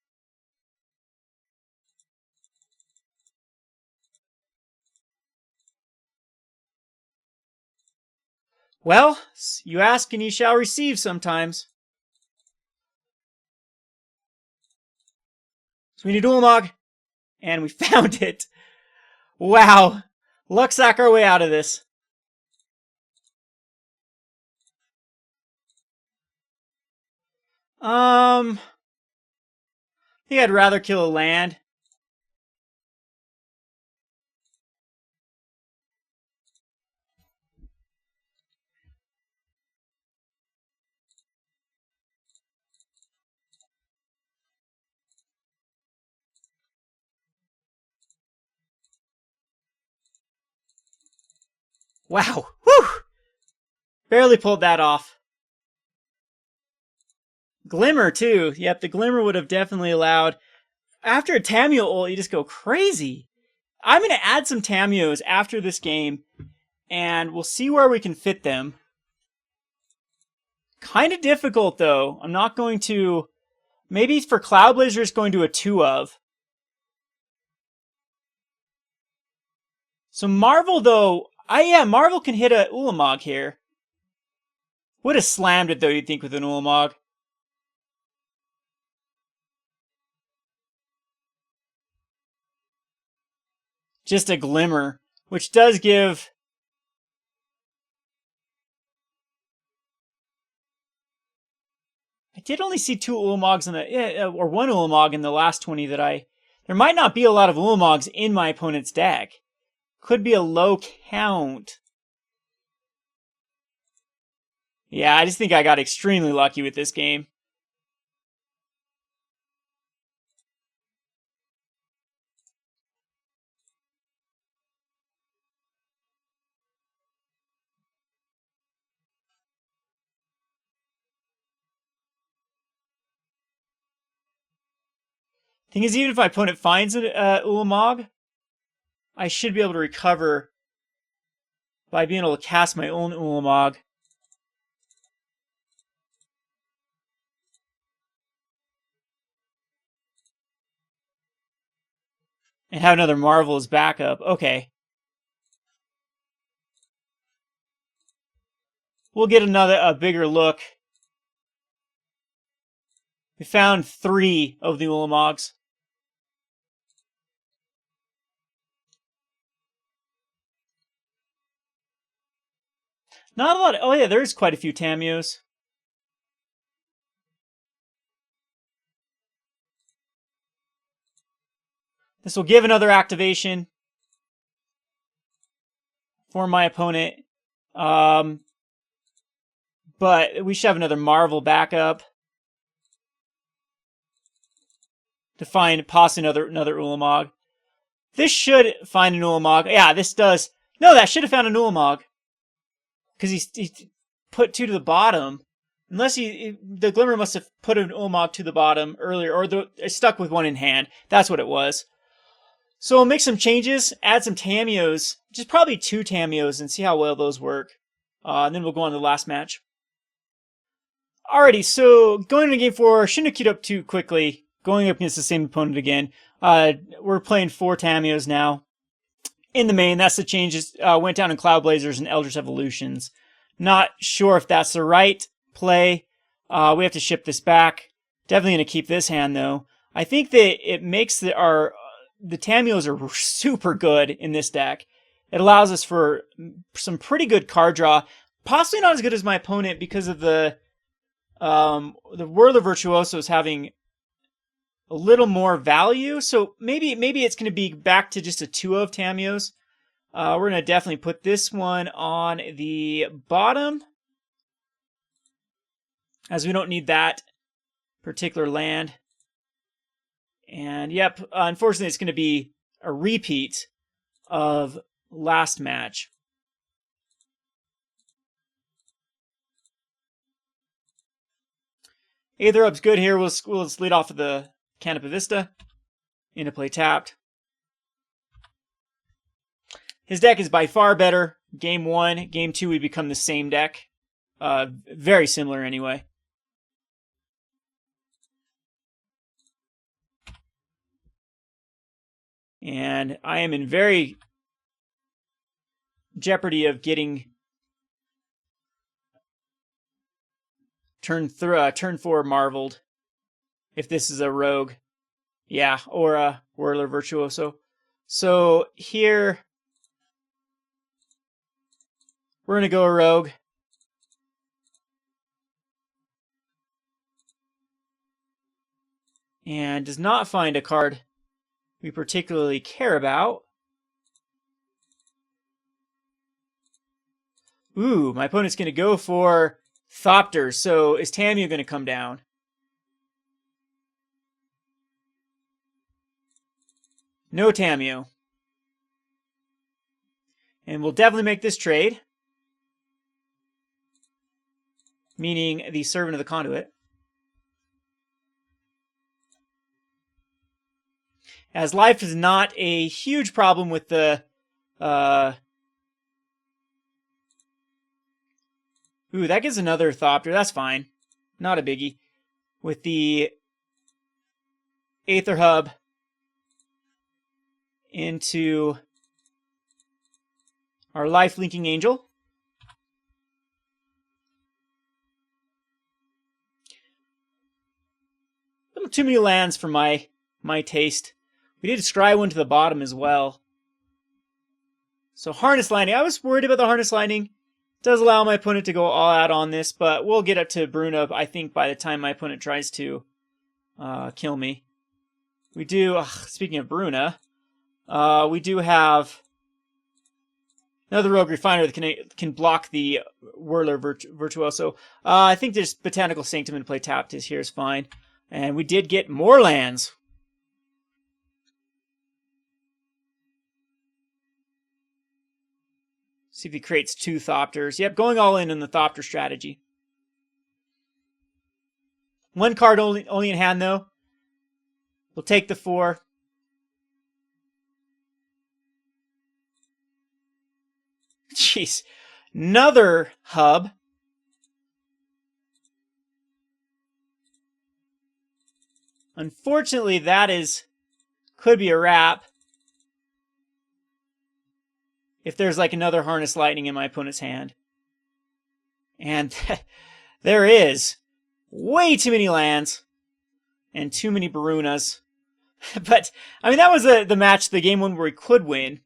Well, you ask and you shall receive sometimes. So we need Ulamog. And we found it. Wow. Luck sack our way out of this. I think I'd rather kill a land. Wow. Whew. Barely pulled that off. Glimmer, too. Yep, the Glimmer would have definitely allowed... After a Tameo ult, you just go crazy. I'm going to add some Tameos after this game, and we'll see where we can fit them. Kind of difficult, though. I'm not going to... Maybe for Cloudblazer, it's going to a 2 of. So Marvel, though... yeah, Marvel can hit a Ulamog here. Would have slammed it, though, you'd think, with an Ulamog. Just a Glimmer, which does give... I did only see 2 Ulamogs in the... or 1 Ulamog in the last 20 that I... There might not be a lot of Ulamogs in my opponent's deck. Could be a low count. Yeah, I just think I got extremely lucky with this game. Thing is, even if my opponent finds an Ulamog, I should be able to recover by being able to cast my own Ulamog. And have another Marvel as backup. Okay. We'll get a bigger look. We found 3 of the Ulamogs. Not a lot. Oh yeah, there's quite a few Tameos. This will give another activation for my opponent. But we should have another Marvel backup to find possibly another Ulamog. This should find an Ulamog. Yeah, this does. No, that should have found an Ulamog. Because he put 2 to the bottom. Unless the Glimmer must have put an Ulamog to the bottom earlier, or stuck with 1 in hand. That's what it was. So we'll make some changes, add some Tameos, just probably 2 Tameos, and see how well those work. And then we'll go on to the last match. Alrighty, so going into game 4, shouldn't have queued up too quickly. Going up against the same opponent again. We're playing 4 Tameos now. In the main, that's the changes. Went down in Cloudblazers and Eldritch Evolutions. Not sure if that's the right play. We have to ship this back. Definitely going to keep this hand, though. I think that it makes the Tameos are super good in this deck. It allows us for some pretty good card draw. Possibly not as good as my opponent because of the Whirler Virtuosos having a little more value. So maybe it's going to be back to just a 2 of Tameos. We're going to definitely put this one on the bottom, as we don't need that particular land. And yep, unfortunately, it's going to be a repeat of last match. Aether Hub's good here. We'll just lead off with the Canopy Vista. Into play tapped. His deck is by far better. Game 1, Game 2, we become the same deck. Very similar anyway. And I am in very jeopardy of getting turn 4 marveled. If this is a rogue. Yeah, or a Whirler Virtuoso. So here, we're going to go a rogue. And does not find a card we particularly care about. Ooh, my opponent's going to go for Thopter. So is Tamiyo going to come down? No Tamiyo. And we'll definitely make this trade. Meaning the Servant of the Conduit. As life is not a huge problem with the... Ooh, that gives another Thopter. That's fine. Not a biggie. With the Aether Hub into our life-linking Angel. A little too many lands for my taste. We did scry one to the bottom as well. So Harness Lightning. I was worried about the Harness Lightning. It does allow my opponent to go all out on this, but we'll get up to Bruna, I think, by the time my opponent tries to kill me. We do, speaking of Bruna, we do have another Rogue Refiner that can block the Whirler Virtuoso. I think there's Botanical Sanctum in play tapped here is fine. And we did get more lands. See if he creates 2 Thopters. Yep, going all in the Thopter strategy. 1 card only in hand, though. We'll take the 4. Jeez. Another hub. Unfortunately, could be a wrap. If there's like another Harness Lightning in my opponent's hand. And there is way too many lands and too many Brunas. But, I mean, that was the match, the game 1 where we could win.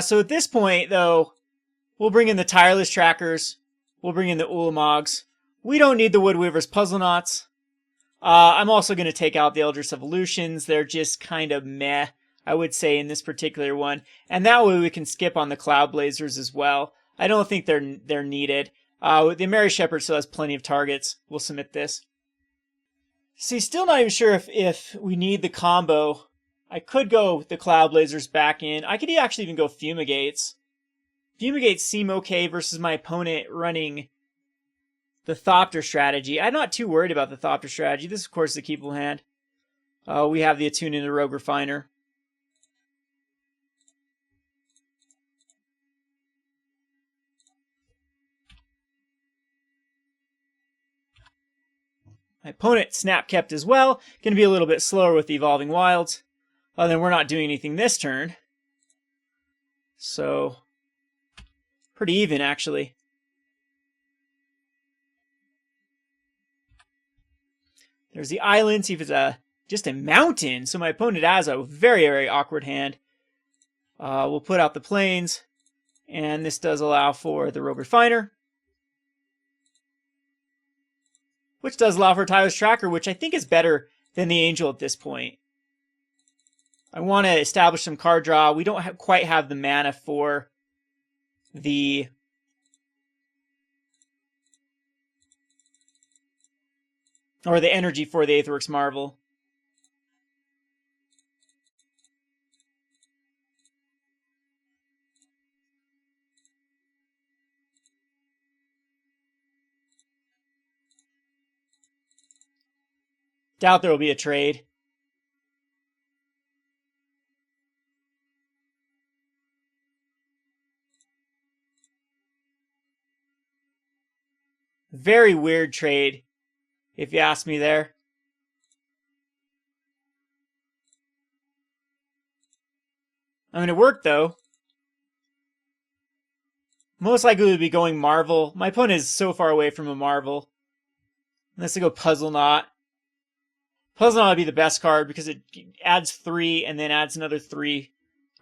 So at this point, though, we'll bring in the Tireless Trackers. We'll bring in the Ulamogs. We don't need the Woodweaver's Puzzleknots. I'm also going to take out the Eldritch Evolutions. They're just kind of meh, I would say, in this particular one. And that way we can skip on the Cloudblazers as well. I don't think they're needed. The Emeria Shepherd still has plenty of targets. We'll submit this. See, still not even sure if we need the combo. I could go the Cloudblazers back in. I could actually even go Fumigates. Fumigates seem okay versus my opponent running the Thopter strategy. I'm not too worried about the Thopter strategy. This, of course, is a keepable hand. We have the Attune and the Rogue Refiner. My opponent snap kept as well. Going to be a little bit slower with the Evolving Wilds. Then we're not doing anything this turn. So, pretty even, actually. There's the island. See if it's just a mountain. So my opponent has a very, very awkward hand. We'll put out the plains. And this does allow for the Rogue Refiner. Which does allow for Tireless Tracker, which I think is better than the Angel at this point. I want to establish some card draw. We don't quite have the mana for the... or the energy for the Aetherworks Marvel. Doubt there will be a trade. Very weird trade, if you ask me there. I mean, it worked, though. Most likely would be going Marvel. My opponent is so far away from a Marvel. Unless they go Puzzleknot. Puzzleknot would be the best card because it adds 3 and then adds another 3.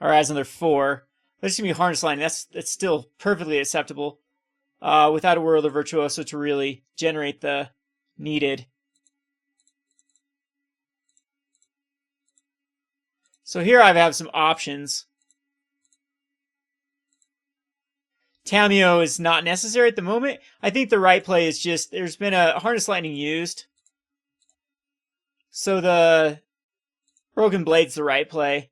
Or adds another 4. That's going to be Harness Line. That's still perfectly acceptable. Without a World of Virtuoso to really generate the needed. So here I have some options. Tamiyo is not necessary at the moment. I think the right play is just, there's been a Harness Lightning used. So the Broken Blade's the right play.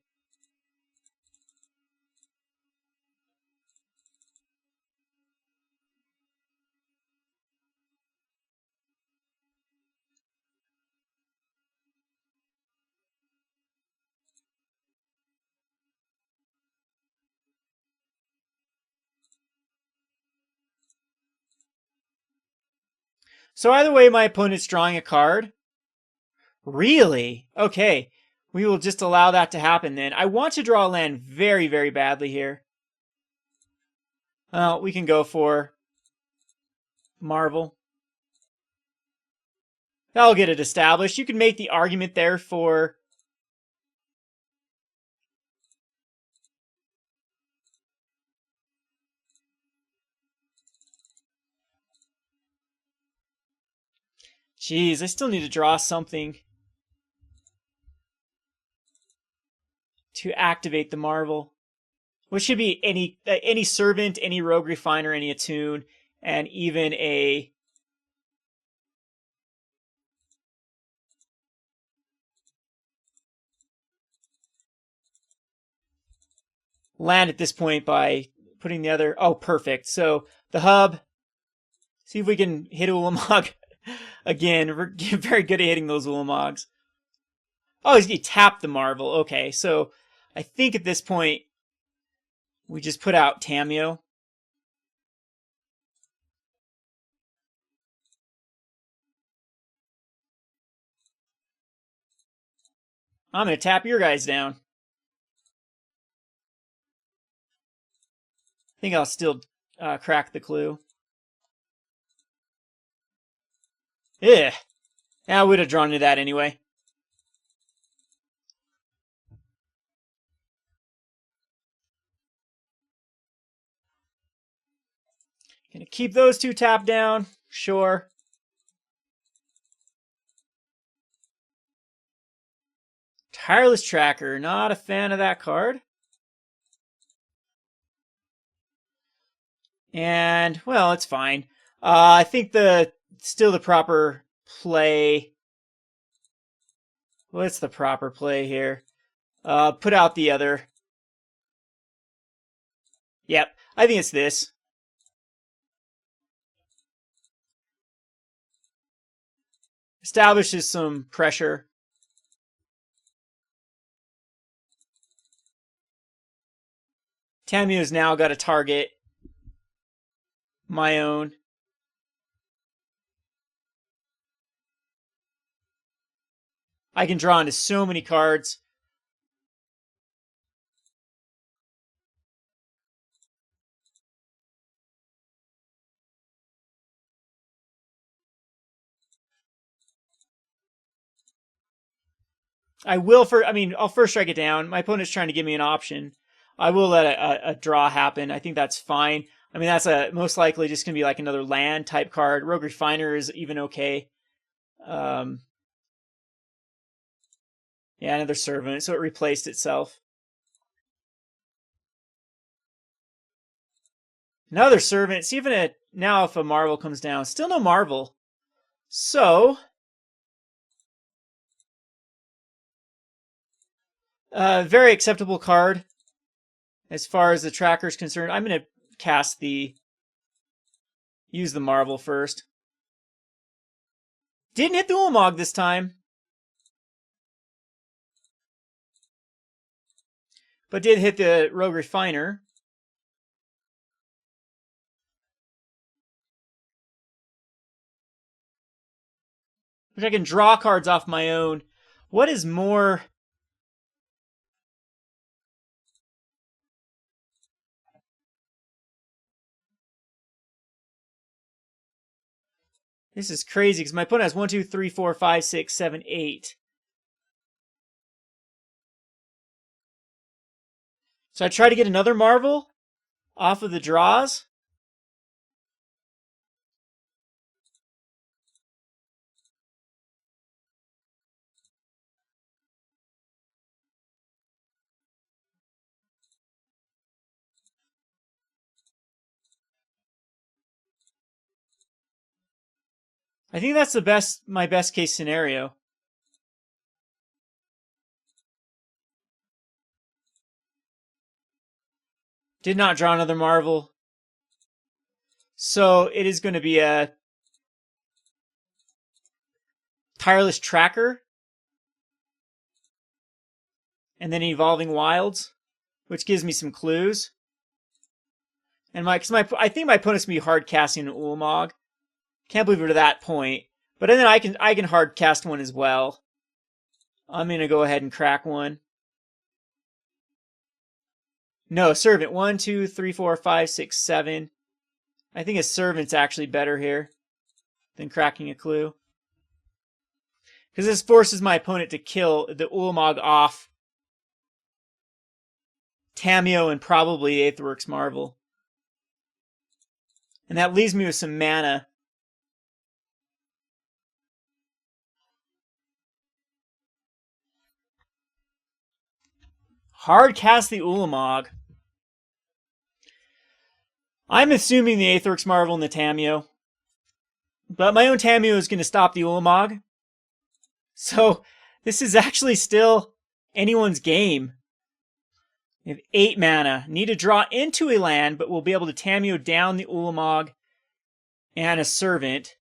So either way, my opponent's drawing a card. Really? Okay. We will just allow that to happen then. I want to draw a land very, very badly here. Well, we can go for Marvel. That'll get it established. You can make the argument there for... Jeez, I still need to draw something to activate the Marvel. Which should be any Servant, any Rogue Refiner, any Attune, and even a... land at this point by putting the other... Oh, perfect. So the hub. See if we can hit Ulamog again. We're very good at hitting those Ulamogs. Oh, he tapped the Marvel. Okay, so I think at this point we just put out Tamiyo. I'm going to tap your guys down. I think I'll still crack the clue. Yeah, I would have drawn to that anyway. Gonna keep those two tapped down. Sure. Tireless Tracker. Not a fan of that card. And, well, it's fine. I think still the proper play... What's the proper play here? Put out the other. Yep, I think it's this. Establishes some pressure. Tamiyo's now got to target my own. I can draw into so many cards. I'll first strike it down. My opponent's trying to give me an option. I will let a draw happen. I think that's fine. I mean, that's most likely just going to be like another land type card. Rogue Refiner is even okay. Yeah, another Servant, so it replaced itself. Another Servant. See if now if a Marvel comes down. Still no Marvel. So... very acceptable card as far as the tracker is concerned. I'm going to use the Marvel first. Didn't hit the Ulamog this time. But did hit the Rogue Refiner. Which I can draw cards off my own. What is more... This is crazy because my opponent has 1, 2, 3, 4, 5, 6, 7, 8. So I try to get another Marvel off of the draws. I think that's my best case scenario. Did not draw another Marvel. So it is going to be a Tireless Tracker. And then Evolving Wilds, which gives me some clues. And I think my opponent's going to be hard casting an Ulamog. Can't believe we're to that point. But then I can hard cast one as well. I'm going to go ahead and crack one. No, Servant. 1, 2, 3, 4, 5, 6, 7. I think a Servant's actually better here than cracking a clue. Because this forces my opponent to kill the Ulamog off Tamiyo and probably Aetherworks Marvel. And that leaves me with some mana. Hard cast the Ulamog. I'm assuming the Aetherworks Marvel and the Tamiyo. But my own Tamiyo is going to stop the Ulamog. So this is actually still anyone's game. We have 8 mana. Need to draw into a land, but we'll be able to Tamiyo down the Ulamog and a Servant.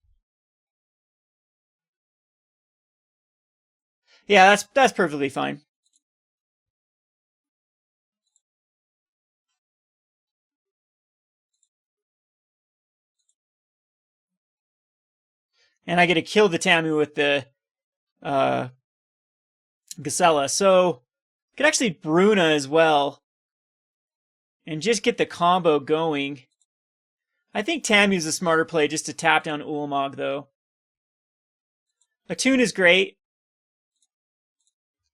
Yeah, that's perfectly fine. And I get to kill the Tamiyo with the Gisela. So I could actually Bruna as well. And just get the combo going. I think Tamiyo's a smarter play just to tap down Ulamog, though. Attune is great.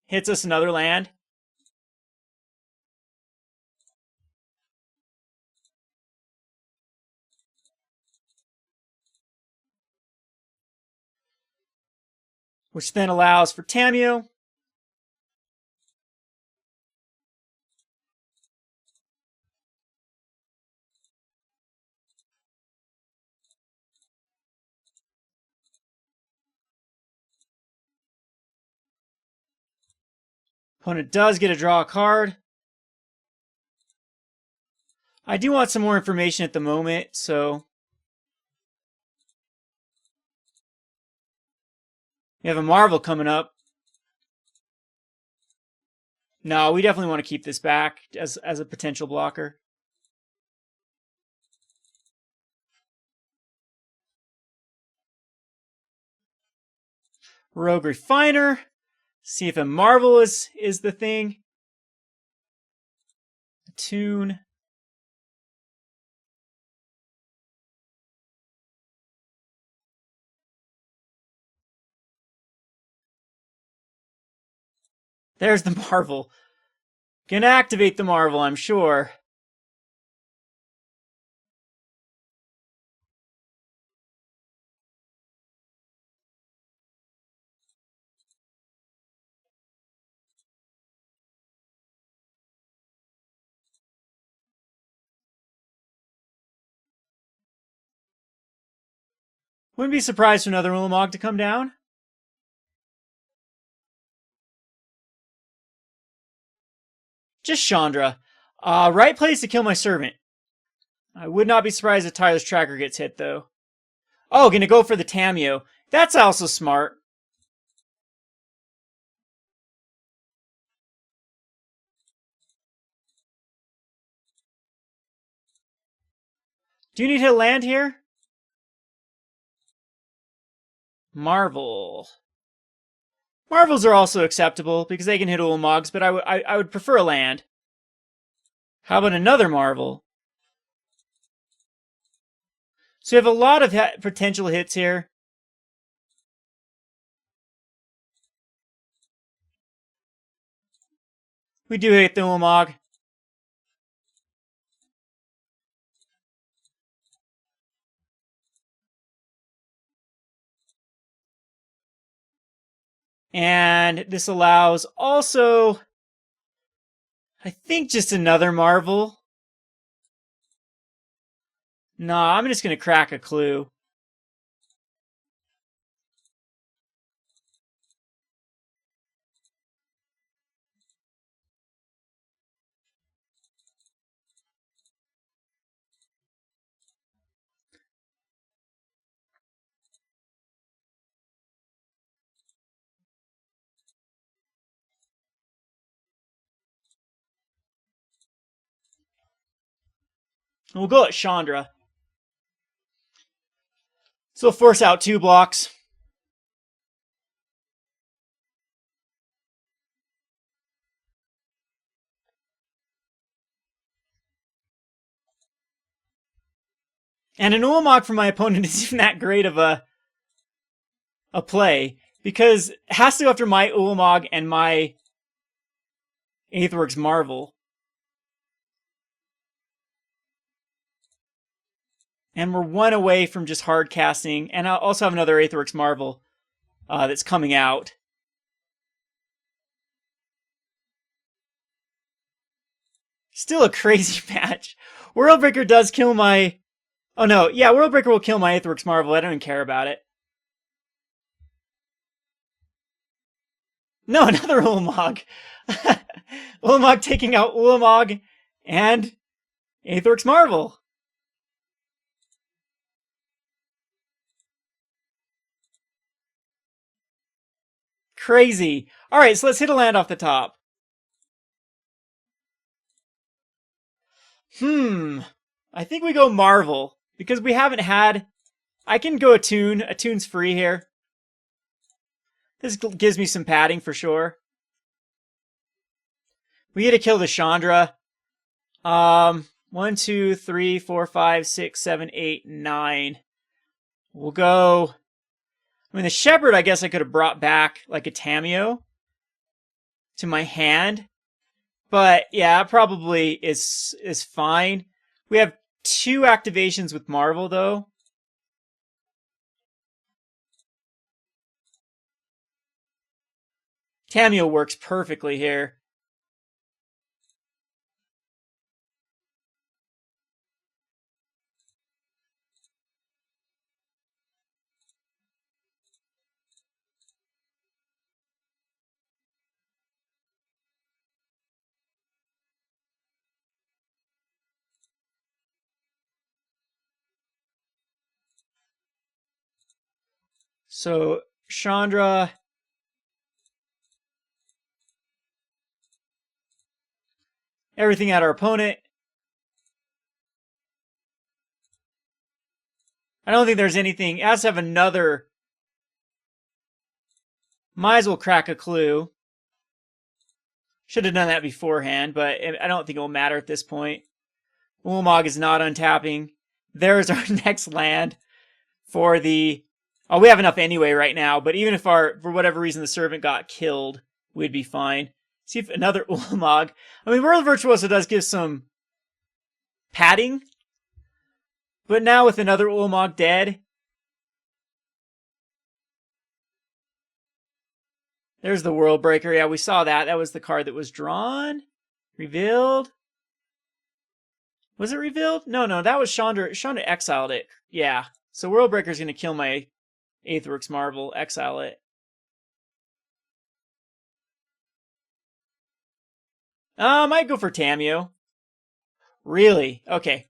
Hits us another land. Which then allows for Tamiyo. Opponent does get to draw a card. I do want some more information at the moment, so... We have a Marvel coming up. No, we definitely want to keep this back as a potential blocker. Rogue Refiner. See if a Marvel is the thing. Attune. There's the Marvel. Gonna activate the Marvel, I'm sure. Wouldn't be surprised for another Ulamog to come down. Just Chandra. Right place to kill my Servant. I would not be surprised if Tireless Tracker gets hit, though. Oh, gonna go for the Tamiyo. That's also smart. Do you need to land here? Marvel. Marvels are also acceptable because they can hit Ulamogs, but I would prefer a land. How about another Marvel? So we have a lot of potential hits here. We do hit the Ulamog. And this allows also, I think, just another Marvel. No, I'm just going to crack a clue. We'll go at Chandra. So we'll force out 2 blocks. And an Ulamog from my opponent isn't even that great of a play, because it has to go after my Ulamog and my Aetherworks Marvel. And we're 1 away from just hard casting, and I also have another Aetherworks Marvel that's coming out. Still a crazy match. Worldbreaker does kill my... Oh no, yeah, Worldbreaker will kill my Aetherworks Marvel. I don't even care about it. No, another Ulamog. Ulamog taking out Ulamog and Aetherworks Marvel. Crazy. Alright, so let's hit a land off the top. I think we go Marvel, because we haven't had... I can go Attune. Attune's free here. This gives me some padding for sure. We get to kill the Chandra. 1, 2, 3, 4, 5, 6, 7, 8, 9. We'll go... I mean, the Shepherd, I guess I could have brought back like a Tamiyo to my hand. But yeah, it probably is fine. We have 2 activations with Marvel, though. Tamiyo works perfectly here. So, Chandra... Everything at our opponent. I don't think there's anything... It has to have another... Might as well crack a clue. Should have done that beforehand, but I don't think it will matter at this point. Ulamog is not untapping. There's our next land for the... Oh, we have enough anyway right now, but even if for whatever reason the servant got killed, we'd be fine. See if another Ulamog... I mean, World Virtuoso does give some padding, but now with another Ulamog dead... There's the World Breaker. Yeah, we saw that. That was the card that was drawn. Revealed. Was it revealed? No, that was Chandra. Chandra exiled it. Yeah. So World Breaker's going to kill my Aetherworks Marvel. Exile it. I might go for Tamiyo. Really? Okay.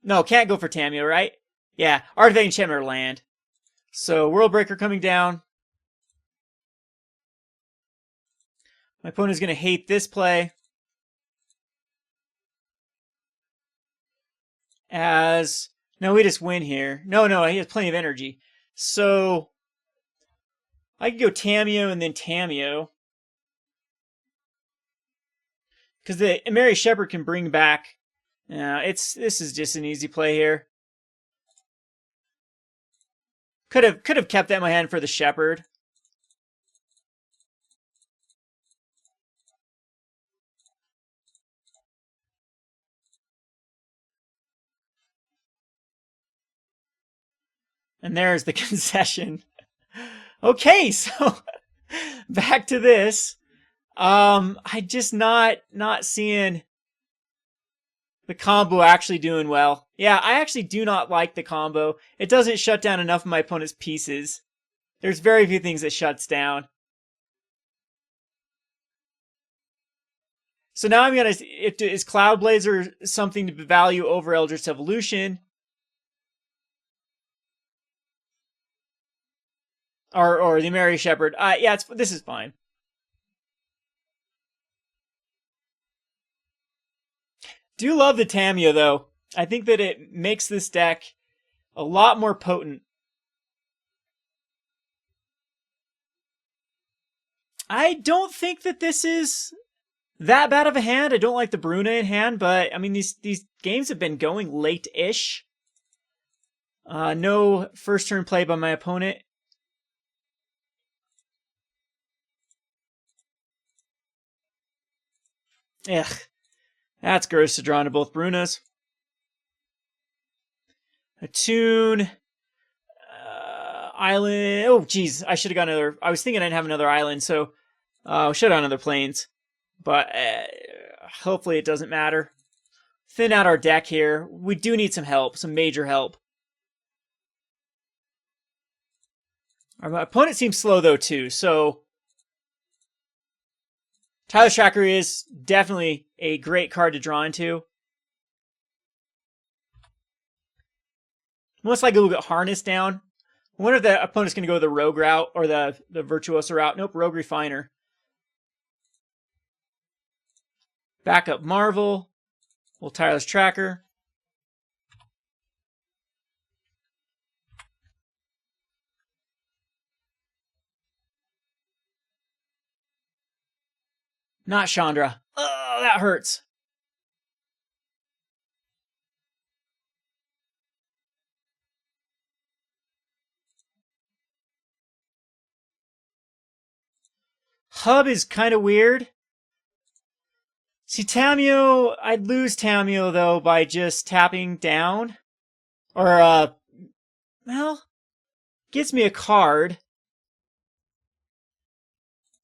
No, can't go for Tamiyo, right? Yeah. Artifact Enchantment or land. So World Breaker coming down. My opponent's going to hate this play. As... No, we just win here. No, he has plenty of energy. So... I could go Tamiyo and then Tamiyo. Because the Emeria Shepherd can bring back... this is just an easy play here. Could have kept that in my hand for the Shepherd. And there's the concession. Okay, so back to this. I just not seeing the combo actually doing well. Yeah, I actually do not like the combo. It doesn't shut down enough of my opponent's pieces. There's very few things that shuts down. So now I'm gonna, is Cloudblazer something to value over Eldritch Evolution? Or the Emeria Shepherd. Yeah, this is fine. Do love the Tamiyo, though. I think that it makes this deck a lot more potent. I don't think that this is that bad of a hand. I don't like the Bruna in hand, but I mean, these games have been going late-ish. No first turn play by my opponent. Ugh. That's gross to draw into both Brunas. Attune. Island. Oh, geez. I should have got another. I was thinking I didn't have another island, so should have another plains. But hopefully it doesn't matter. Thin out our deck here. We do need some help, some major help. Our opponent seems slow, though, too, so Tireless Tracker is definitely a great card to draw into. Most likely we'll get Harness down. I wonder if the opponent's going to go the Rogue route or the Virtuoso route. Nope, Rogue Refiner. Backup Marvel. We'll Tireless Tracker. Not Chandra. Oh, that hurts. Hub is kind of weird. See, Tamiyo, I'd lose Tamiyo, though, by just tapping down. Or, well, gets me a card.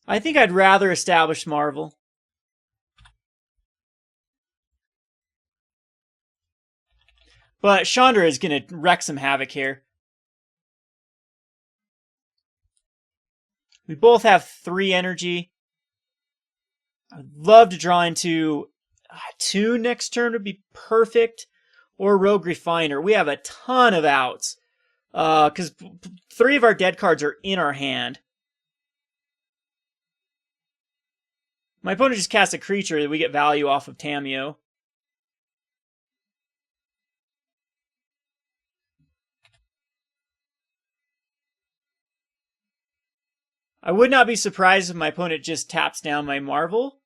I think I'd rather establish Marvel. But Chandra is going to wreak some havoc here. We both have 3 energy. I'd love to draw into Attune next turn would be perfect. Or Rogue Refiner. We have a ton of outs. Because 3 of our dead cards are in our hand. My opponent just casts a creature that we get value off of Tamiyo. I would not be surprised if my opponent just taps down my Marvel.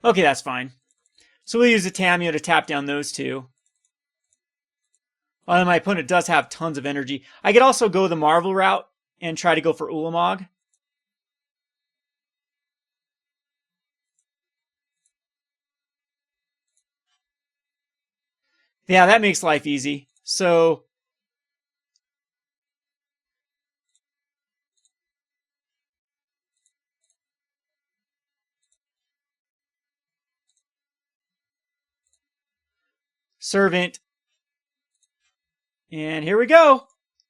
Okay, that's fine. So we'll use the Tamiyo to tap down those 2. Well, my opponent does have tons of energy. I could also go the Marvel route and try to go for Ulamog. Yeah, that makes life easy. So Servant. And here we go.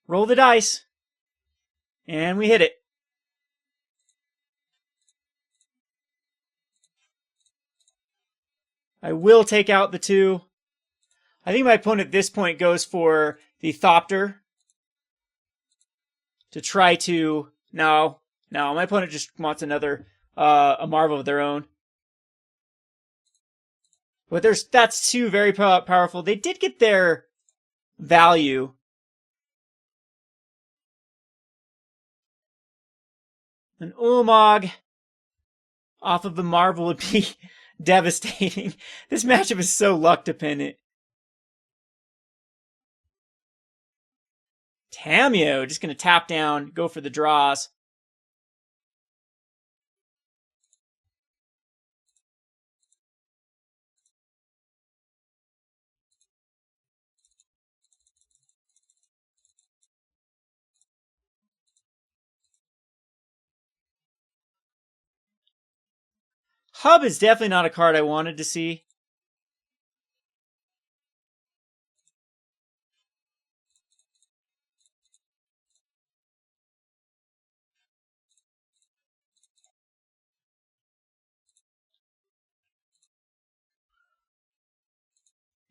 Roll the dice. And we hit it. I will take out the 2. I think my opponent at this point goes for the Thopter. To try to... No, my opponent just wants another a Marvel of their own. But that's two very powerful. They did get their value. An Ulamog off of the Marvel would be devastating. This matchup is so luck dependent. Tamiyo just going to tap down, go for the draws. Hub is definitely not a card I wanted to see.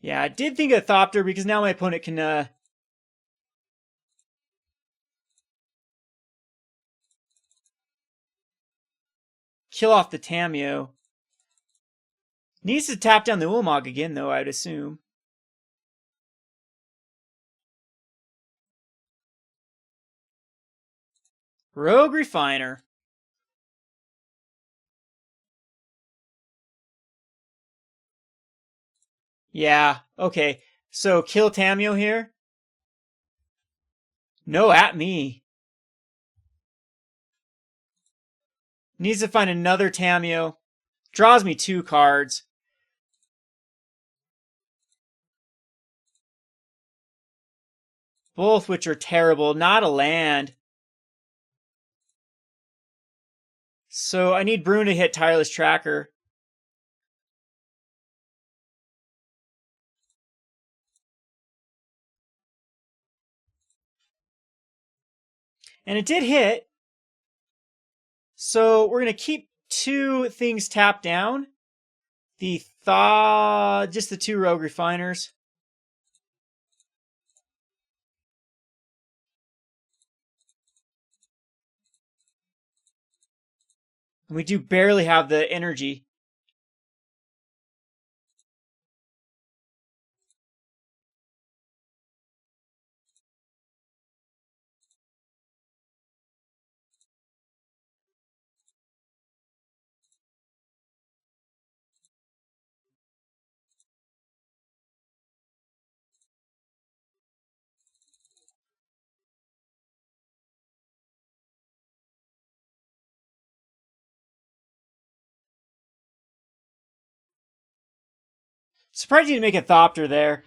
Yeah, I did think of Thopter because now my opponent can kill off the Tamiyo. Needs to tap down the Ulamog again, though, I'd assume. Rogue Refiner. Yeah, okay. So kill Tamiyo here? No, at me. Needs to find another Tamiyo. Draws me 2 cards. Both which are terrible. Not a land. So I need Bruna to hit Tireless Tracker. And it did hit. So we're going to keep 2 things tapped down. Just the 2 Rogue Refiners. And we do barely have the energy. Surprised you didn't make a Thopter there.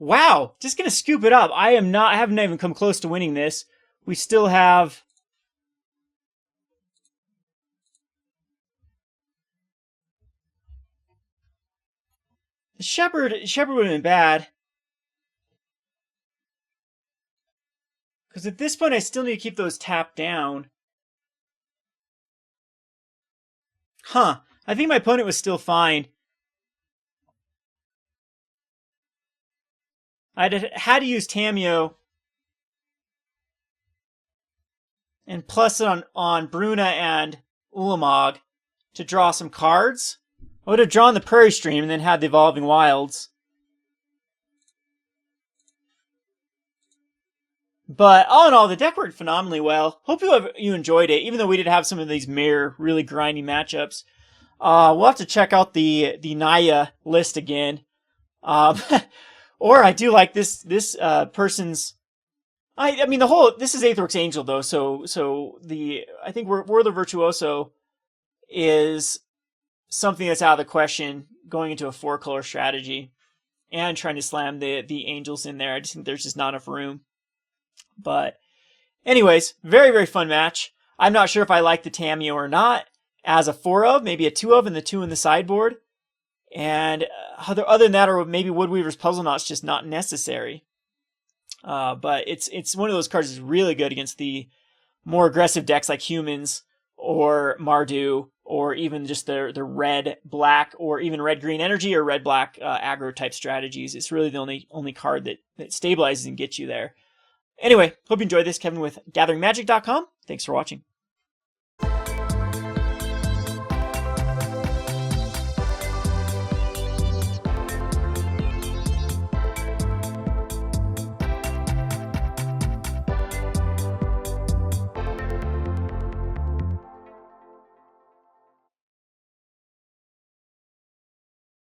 Wow, just gonna scoop it up. I haven't even come close to winning this. We still have... The Shepherd would have been bad. Because at this point I still need to keep those tapped down. Huh. I think my opponent was still fine. I had to use Tamiyo. And plus it on Bruna and Ulamog to draw some cards. I would have drawn the Prairie Stream and then had the Evolving Wilds. But all in all, the deck worked phenomenally well. Hope you enjoyed it, even though we did have some of these mirror, really grindy matchups. We'll have to check out the Naya list again. Or I do like this person's... I mean, this is Aetherworks Angel, though, so I think World of Virtuoso is something that's out of the question going into a 4-color strategy and trying to slam the Angels in there. I just think there's just not enough room. But anyways, very, very fun match. I'm not sure if I like the Tamiyo or not as a 4 of, maybe a 2 of, and the 2 in the sideboard. And other than that, or maybe Woodweaver's Puzzleknot's just not necessary. But it's one of those cards that's really good against the more aggressive decks like Humans or Mardu, or even just the red-black or even red-green energy or red-black aggro type strategies. It's really the only card that stabilizes and gets you there. Anyway, hope you enjoyed this. Kevin with GatheringMagic.com. Thanks for watching.